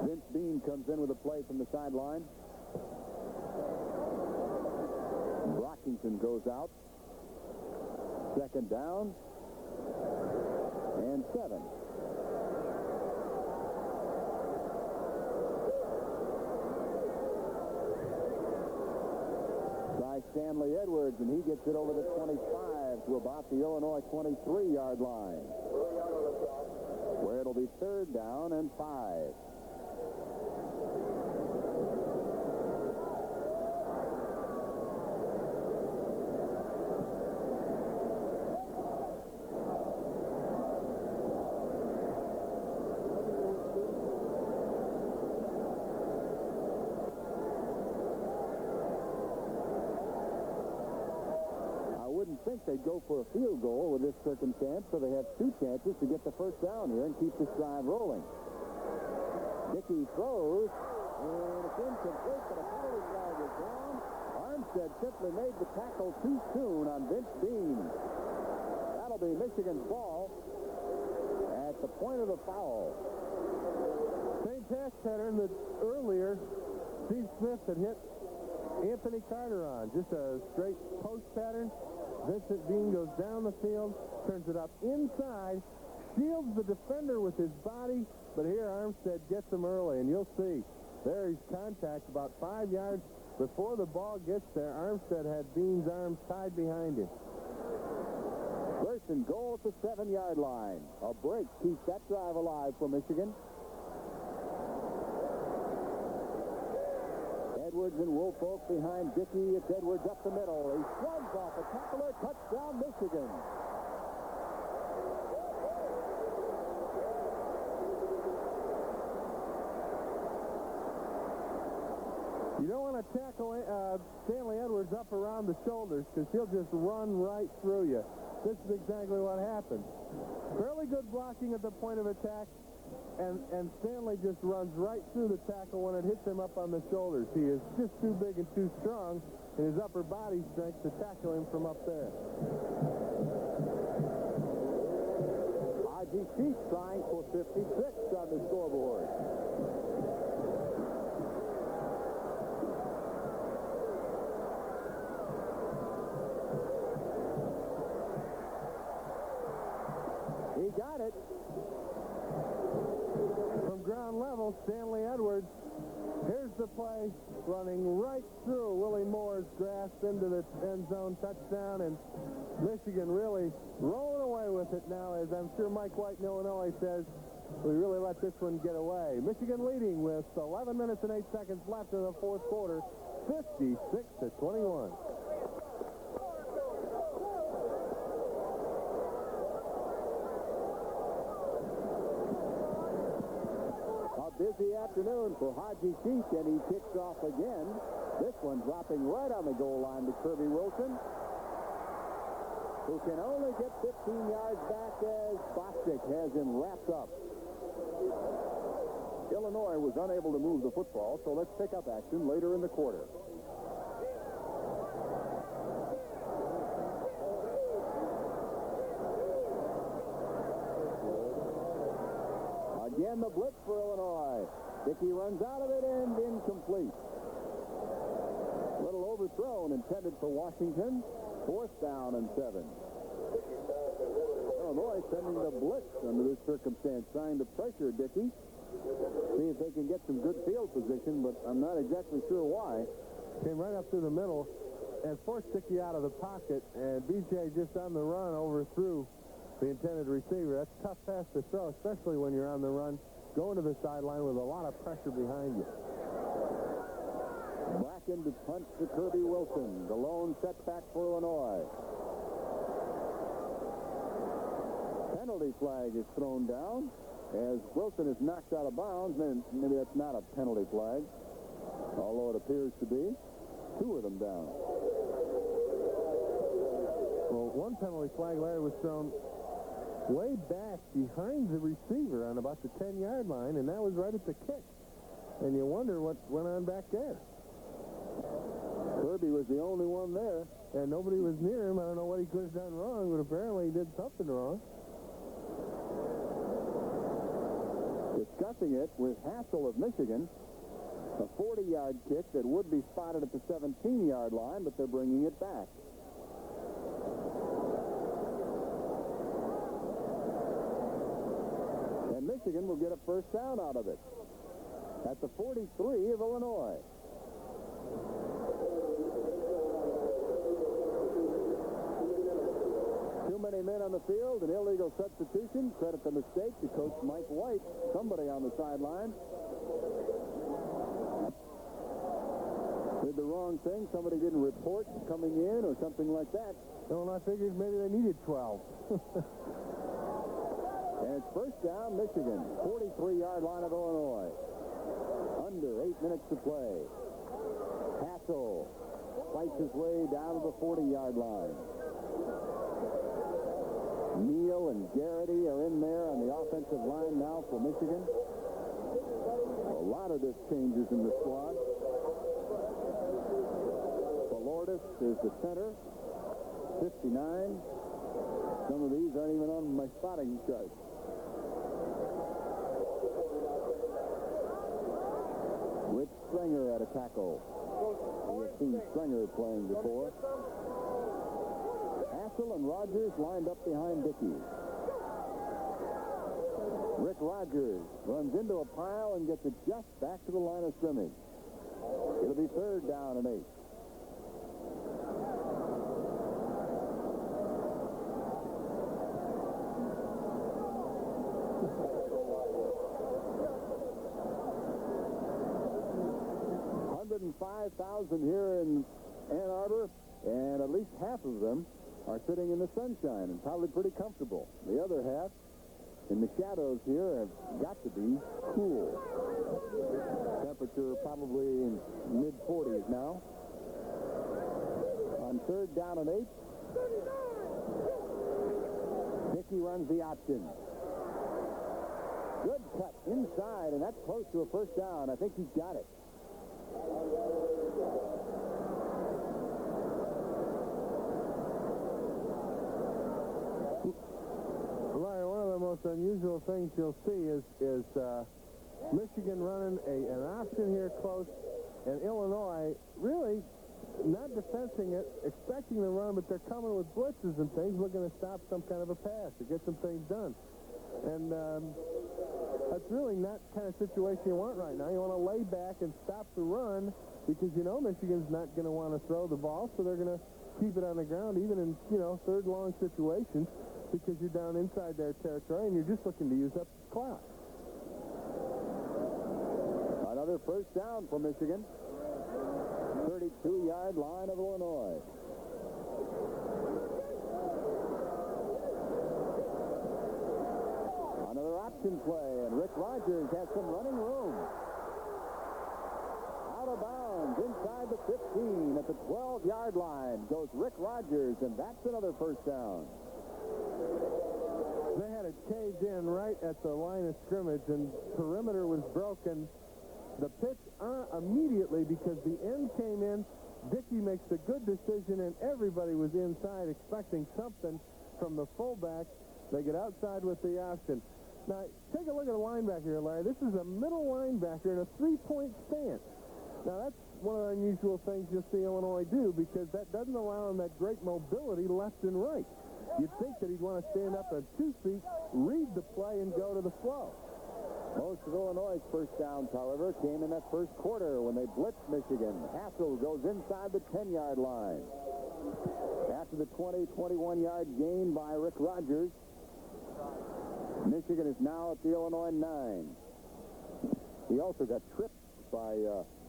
Vince Bean comes in with a play from the sideline. Brockington goes out. Second down and 7. By Stanley Edwards, and he gets it over the 25 to about the Illinois 23-yard line, where it'll be third down and 5. They'd go for a field goal with this circumstance, so they have 2 chances to get the first down here and keep this drive rolling. Dickey throws, and it's incomplete, but a penalty flag is down. Armstead simply made the tackle too soon on Vince Bean. That'll be Michigan's ball at the point of the foul. Same pass pattern that earlier Steve Smith had hit Anthony Carter on. Just a straight post pattern. Vincent Bean goes down the field, turns it up inside, shields the defender with his body, but here Armstead gets him early, and you'll see there he's contact about 5 yards before the ball gets there. Armstead had Bean's arms tied behind him. First and goal at the 7-yard line. A break keeps that drive alive for Michigan. Edwards and Woolfolk behind Dickey. It's Edwards up the middle. He slugs off a tackler. Touchdown, Michigan. You don't want to tackle Stanley Edwards up around the shoulders, because he'll just run right through you. This is exactly what happened. Fairly good blocking at the point of attack. And Stanley just runs right through the tackle when it hits him up on the shoulders. He is just too big and too strong in his upper body strength to tackle him from up there. R.G. Sheets trying for 56 on the scoreboard. He got it. From ground level, Stanley Edwards, here's the play, running right through Willie Moore's grasp into the end zone, touchdown, and Michigan really rolling away with it now, as I'm sure Mike White in Illinois says, we really let this one get away. Michigan leading with 11 minutes and 8 seconds left in the fourth quarter, 56-21. Busy afternoon for Haji Sheik, and he kicks off again. This one dropping right on the goal line to Kirby Wilson, who can only get 15 yards back as Bostic has him wrapped up. Illinois was unable to move the football, so let's pick up action later in the quarter. Again, the blitz for Illinois. Dickey runs out of it and incomplete. Little overthrown intended for Washington. Fourth down and 7. Illinois sending the blitz under this circumstance, trying to pressure Dickey. See if they can get some good field position, but I'm not exactly sure why. Came right up through the middle and forced Dickey out of the pocket, and BJ just on the run overthrew the intended receiver. That's a tough pass to throw, especially when you're on the run, going to the sideline with a lot of pressure behind you. Bracken to punt to Kirby Wilson. The lone setback for Illinois. penalty flag is thrown down as Wilson is knocked out of bounds. Maybe that's not a penalty flag, although it appears to be. Two of them down. Well, one penalty flag, Larry, was thrown way back behind the receiver on about the 10-yard line, and that was right at the kick. And you wonder what went on back there. Kirby was the only one there. And nobody was near him. I don't know what he could have done wrong, but apparently he did something wrong. Discussing it with Hassel of Michigan. A 40-yard kick that would be spotted at the 17-yard line, but they're bringing it back. And Michigan will get a first down out of it. At the 43 of Illinois. Too many men on the field, an illegal substitution. Credit the mistake to Coach Mike White. Somebody on the sideline did the wrong thing. Somebody didn't report coming in or something like that. Well, I figured maybe they needed 12. And it's first down, Michigan. 43-yard line of Illinois. Under 8 minutes to play. Hassel fights his way down to the 40-yard line. Neal and Garrity are in there on the offensive line now for Michigan. A lot of this changes in the squad. Lourdes is the center, 59. Some of these aren't even on my spotting chart. Rich Springer at a tackle. We have seen Springer playing before. Hassel and Rogers lined up behind Dickey. Rick Rogers runs into a pile and gets it just back to the line of scrimmage. It'll be third down and 8. $105,000 here in Ann Arbor, and at least half of them are sitting in the sunshine and probably pretty comfortable. The other half in the shadows here have got to be cool. Temperature probably in mid-40s now. On third down and 8, Dickey runs the option. Good cut inside, and that's close to a first down. I think he's got it. Larry, one of the most unusual things you'll see is Michigan running an option here close, and Illinois really not defensing it, expecting the run, but they're coming with blitzes and things, looking to stop some kind of a pass to get some things done. And that's really not the kind of situation you want right now. You want to lay back and stop the run because you know Michigan's not going to want to throw the ball, so they're going to keep it on the ground even in, third long situations because you're down inside their territory and you're just looking to use up the clock. Another first down for Michigan. 32-yard line of Illinois. Another option play, and Rick Rogers has some running room. Out of bounds, inside the 15, at the 12-yard line goes Rick Rogers, and that's another first down. They had it caved in right at the line of scrimmage, and perimeter was broken. The pitch immediately because the end came in. Dickey makes a good decision, and everybody was inside expecting something from the fullback. They get outside with the option. Now, take a look at the linebacker here, Larry. This is a middle linebacker in a three-point stance. Now, that's one of the unusual things you'll see Illinois do because that doesn't allow him that great mobility left and right. You'd think that he'd want to stand up on 2 feet, read the play, and go to the flow. Most of Illinois' first downs, however, came in that first quarter when they blitzed Michigan. Hassel goes inside the 10-yard line. After the 21-yard gain by Rick Rogers, Michigan is now at the Illinois 9. He also got tripped by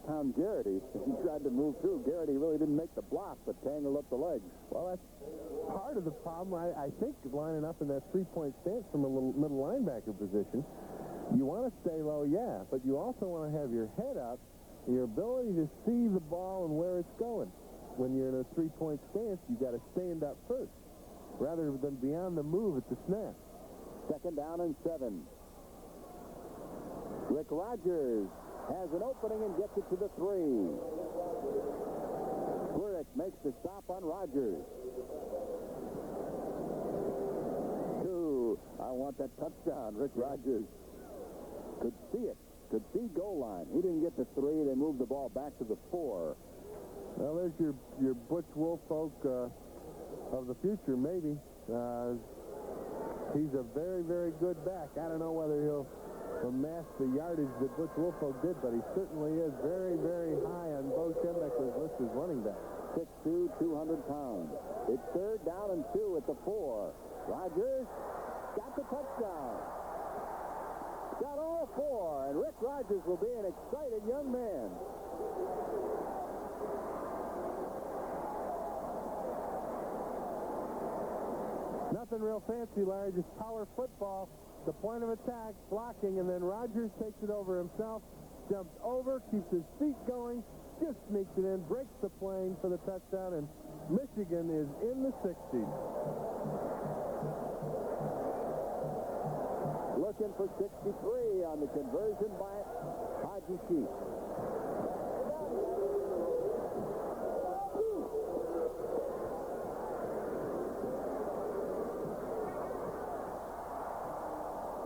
Tom Garrity. He tried to move through. Garrity really didn't make the block, but tangled up the legs. Well, part of the problem, I think, lining up in that three-point stance from a middle linebacker position. You want to stay low, yeah, but you also want to have your head up, your ability to see the ball and where it's going. When you're in a three-point stance, you got to stand up first, rather than be on the move at the snap. 2nd down and 7. Rick Rogers has an opening and gets it to the 3. Burdick makes the stop on Rogers. 2. I want that touchdown. Rick Rogers could see it. Could see goal line. He didn't get the 3. They moved the ball back to the 4. Well, there's your Butch Woolfolk of the future, maybe. He's a very, very good back. I don't know whether he'll amass the yardage that Butch Woolfolk did, but he certainly is very, very high on Bo Schembechler's list as running back. 6'2", 200 pounds. It's 3rd down and 2 at the 4. Rogers got the touchdown. Got all 4, and Rick Rogers will be an excited young man. Nothing real fancy, Larry, just power football. The point of attack, blocking, and then Rogers takes it over himself, jumps over, keeps his feet going, just sneaks it in, breaks the plane for the touchdown, and Michigan is in the 60s. Looking for 63 on the conversion by Haji Sheik.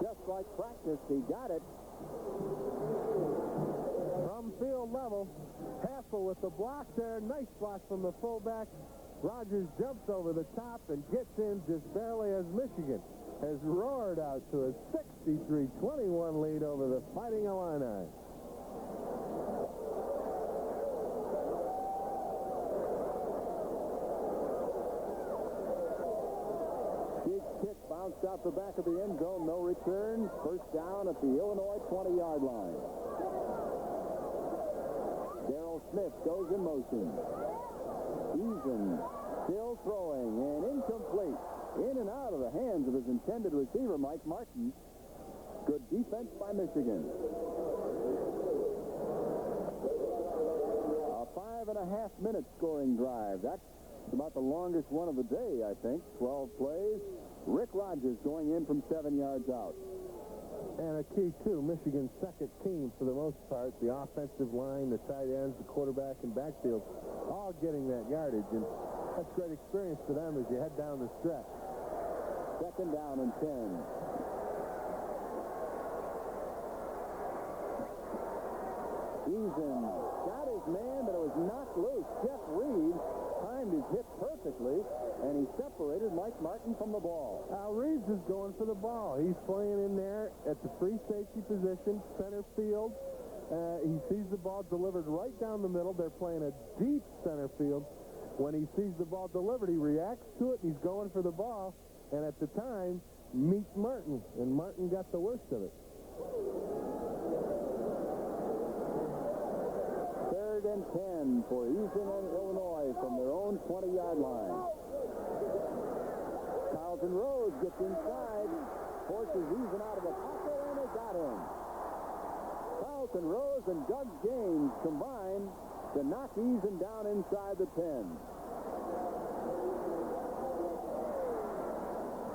Just like practice, he got it. From field level, Hassel with the block there. Nice block from the fullback. Rogers jumps over the top and gets in just barely as Michigan has roared out to a 63-21 lead over the Fighting Illini. Big kick bounced out the back of the end zone. No return. 1st down at the Illinois 20-yard line. Darrell Smith goes in motion. Eason still throwing and incomplete. In and out of the hands of his intended receiver, Mike Martin. Good defense by Michigan. A 5.5-minute scoring drive. That's about the longest one of the day, I think. 12 plays. Rick Rogers going in from 7 yards out. And a key, too, Michigan's second team for the most part. The offensive line, the tight ends, the quarterback, and backfield, all getting that yardage. And that's great experience for them as you head down the stretch. 2nd down and 10. Eason got his man, but it was knocked loose. Jeff Reeves timed his hit perfectly, and he separated Mike Martin from the ball. Al Reeves is going for the ball. He's playing in there at the free safety position, center field. He sees the ball delivered right down the middle. They're playing a deep center field. When he sees the ball delivered, he reacts to it, and he's going for the ball. And at the time, meets Martin, and Martin got the worst of it. 3rd and 10 for Eason and Illinois from their own 20-yard line. Carlton Rose gets inside, forces Eason out of the pocket, and they got him. Carlton Rose and Doug James combine to knock Eason down inside the 10.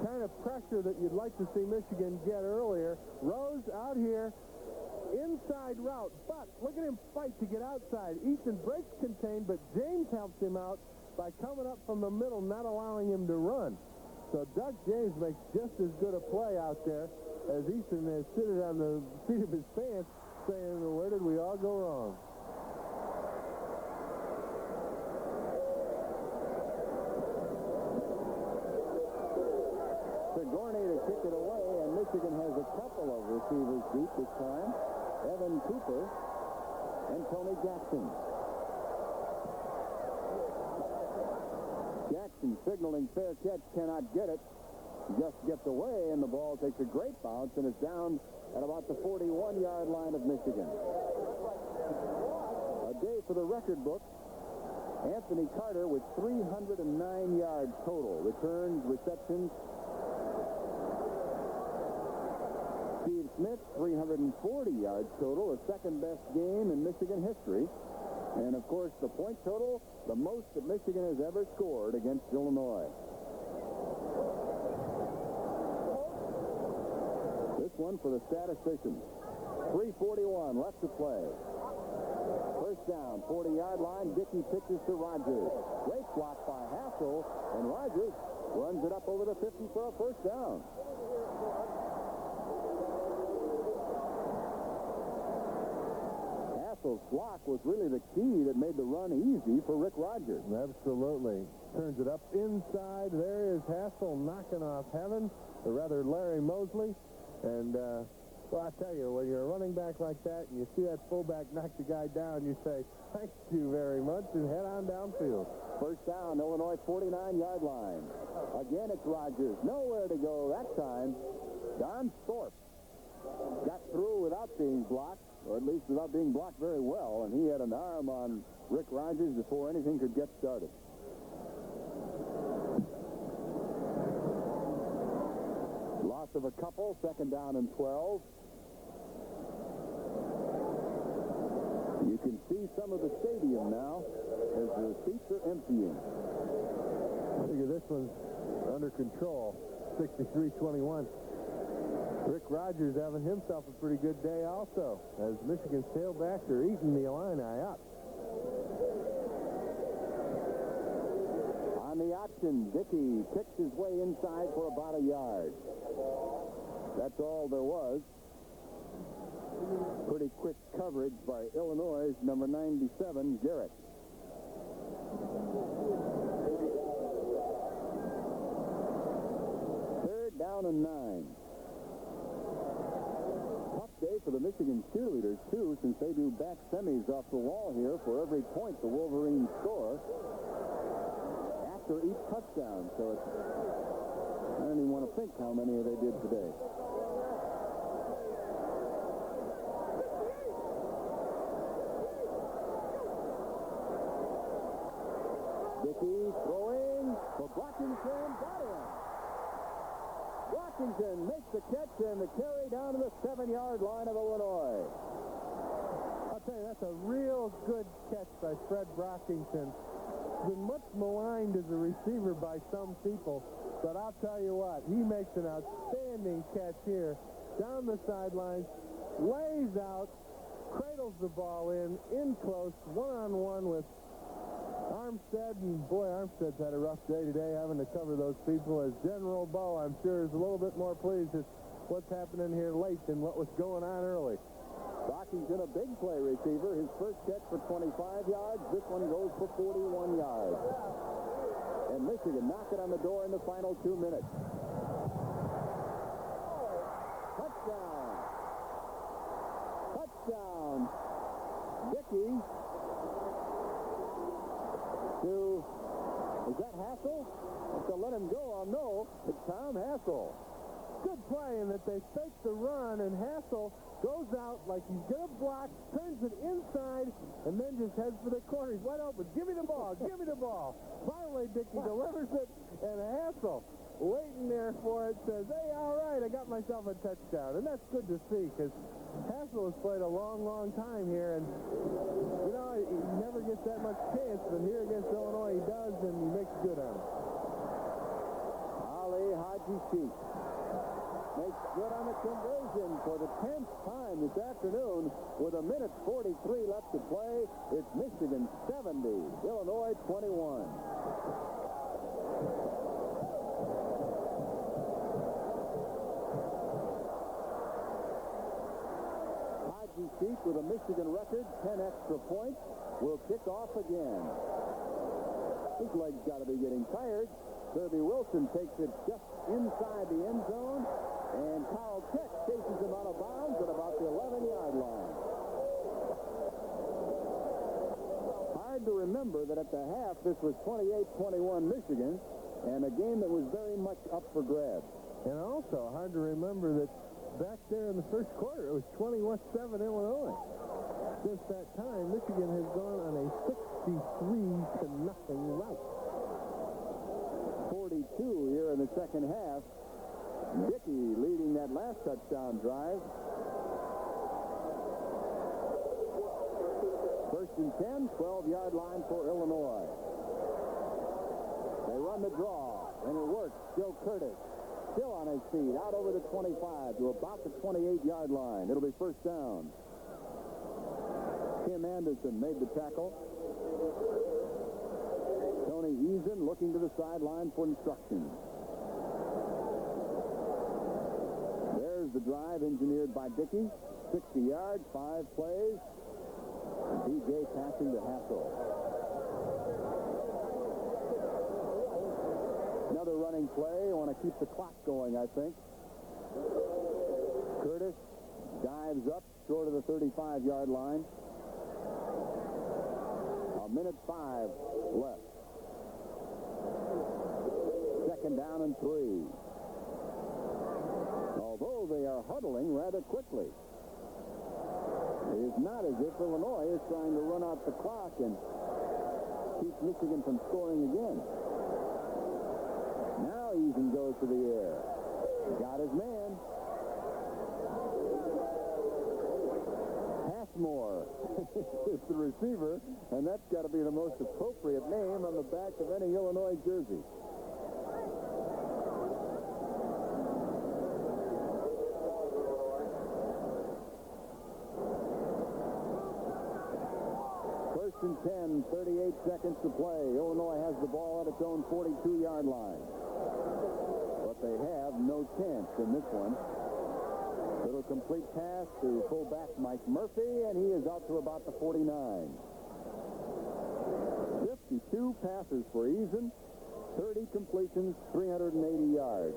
Kind of pressure that you'd like to see Michigan get earlier. Rose out here, inside route, but look at him fight to get outside. Eason breaks contained, but James helps him out by coming up from the middle, not allowing him to run. So Doug James makes just as good a play out there as Eason is sitting on the seat of his pants saying, where did we all go wrong? Sigourney to kick it away, and Michigan has a couple of receivers deep this time. Evan Cooper and Tony Jackson. Jackson signaling fair catch, cannot get it. Just gets away, and the ball takes a great bounce, and it's down at about the 41-yard line of Michigan. A day for the record book Anthony Carter with 309 yards total. Returns, receptions. Steve Smith, 340 yards total, the second-best game in Michigan history. And, of course, the point total, the most that Michigan has ever scored against Illinois. This one for the statisticians. 3:41 left to play. First down, 40-yard line. Dickey pitches to Rogers. Great block by Hassel, and Rogers runs it up over the 50 for a first down. Hassel's block was really the key that made the run easy for Rick Rogers. Absolutely. Turns it up inside. There is Hassel knocking off Heaven, or rather Larry Mosley. And, well, I tell you, when you're a running back like that and you see that fullback knock the guy down, you say, thank you very much, and head on downfield. First down, Illinois 49-yard line. Again, it's Rogers. Nowhere to go that time. Don Thorpe got through without being blocked, or at least without being blocked very well, and he had an arm on Rick Rogers before anything could get started. Loss of a couple, second down and 12. You can see some of the stadium now as the seats are emptying. Figure this one's under control. 63-21. Rick Rogers having himself a pretty good day also, as Michigan's tailbacks are eating the Illini up. On the option, Dickey kicks his way inside for about a yard. That's all there was. Pretty quick coverage by Illinois' number 97, Garrett. Third down and 9. Tough day for the Michigan cheerleaders, too, since they do back semis off the wall here for every point the Wolverines score after each touchdown. So it's, I don't even want to think how many they did today. Dickey throwing for Blockington. Got him. Blockington makes the catch and the carry down to the 7-yard line of Illinois. I'll tell you, that's a real good catch by Fred Brockington. Been much maligned as a receiver by some people, but I'll tell you what, he makes an outstanding catch here. Down the sidelines, lays out, cradles the ball in close, one-on-one with Armstead, and boy, Armstead's had a rough day today having to cover those people. As General Bow, I'm sure, is a little bit more pleased with what's happening here late than what was going on early. Brockington, a big play receiver. His first catch for 25 yards. This one goes for 41 yards. And Michigan knocking on the door in the final 2 minutes. Touchdown. Touchdown. Dickey. Is that Hassel? If they'll let him go, I'll know. It's Tom Hassel. Good play in that they fake the run, and Hassel goes out like he's going to block, turns it inside, and then just heads for the corner. He's wide open. Give me the ball. Give me the ball. Finally, Dickey delivers it, and Hassel, waiting there for it, says, hey, all right, I got myself a touchdown. And that's good to see, because Hassel has played a long, long time here, and, you know, he never gets that much chance, but here against Illinois he does, and he makes good on it. Ali Haji Sheik makes good on the conversion for the 10th time this afternoon with 1:43 left to play. It's Michigan 70, Illinois 21. Haji Sheik with a Michigan record, 10 extra points, will kick off again. His legs got to be getting tired. Kirby Wilson takes it just inside the end zone, and Carl Keck chases him out of bounds at about the 11-yard line. Hard to remember that at the half this was 28-21 Michigan, and a game that was very much up for grabs. And also hard to remember that back there in the first quarter it was 21-7 Illinois. Since that time, Michigan has gone on a 63-0 rout. 42 here in the second half. Dickey leading that last touchdown drive. First and 10, 12-yard line for Illinois. They run the draw, and it works. Joe Curtis still on his feet, out over the 25 to about the 28-yard line. It'll be first down. Tim Anderson made the tackle. Tony Eason looking to the sideline for instructions. There's the drive engineered by Dickey. 60 yards, 5 plays. DJ passing to Hassel. Another running play. I want to keep the clock going, I think. Curtis dives up short of the 35-yard line. A minute 5 left. Second down and 3. Although they are huddling rather quickly. It is not as if Illinois is trying to run out the clock and keep Michigan from scoring again. Now Eason goes to the air. Got his man. Passmore is the receiver, and that's got to be the most appropriate name on the back of any Illinois jersey. First and 10, 38 seconds to play. Illinois has the ball at its own 42-yard line. But they have no chance in this one. Little complete pass to fullback Mike Murphy, and he is out to about the 49. 52 passes for Eason, 30 completions, 380 yards.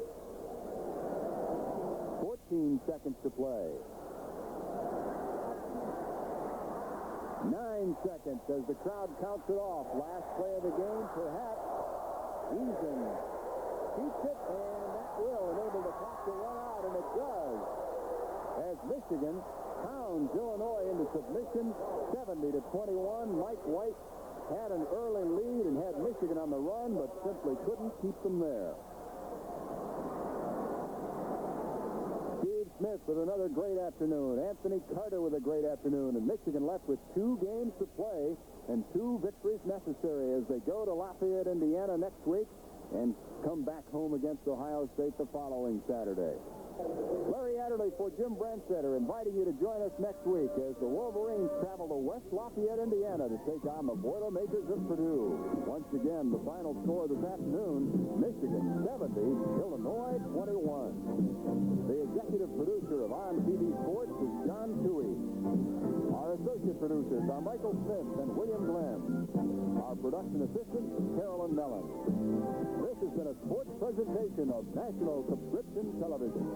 14 seconds to play. 9 seconds as the crowd counts it off. Last play of the game, perhaps. Eason keeps it, and that will enable the clock to run out, and it does. As Michigan pounds Illinois into submission, 70-21. Mike White had an early lead and had Michigan on the run, but simply couldn't keep them there. Steve Smith with another great afternoon. Anthony Carter with a great afternoon. And Michigan left with 2 games to play and 2 victories necessary as they go to Lafayette, Indiana next week and come back home against Ohio State the following Saturday. Larry Adderley for Jim Brandstetter, inviting you to join us next week as the Wolverines travel to West Lafayette, Indiana to take on the Boilermakers of Purdue. Once again, the final score this afternoon, Michigan 70, Illinois 21. The executive producer of On TV Sports is John Toohey. Our associate producers are Michael Smith and William Glenn. Our production assistant is Carolyn Mellon. This has been a sports presentation of National Subscription Television.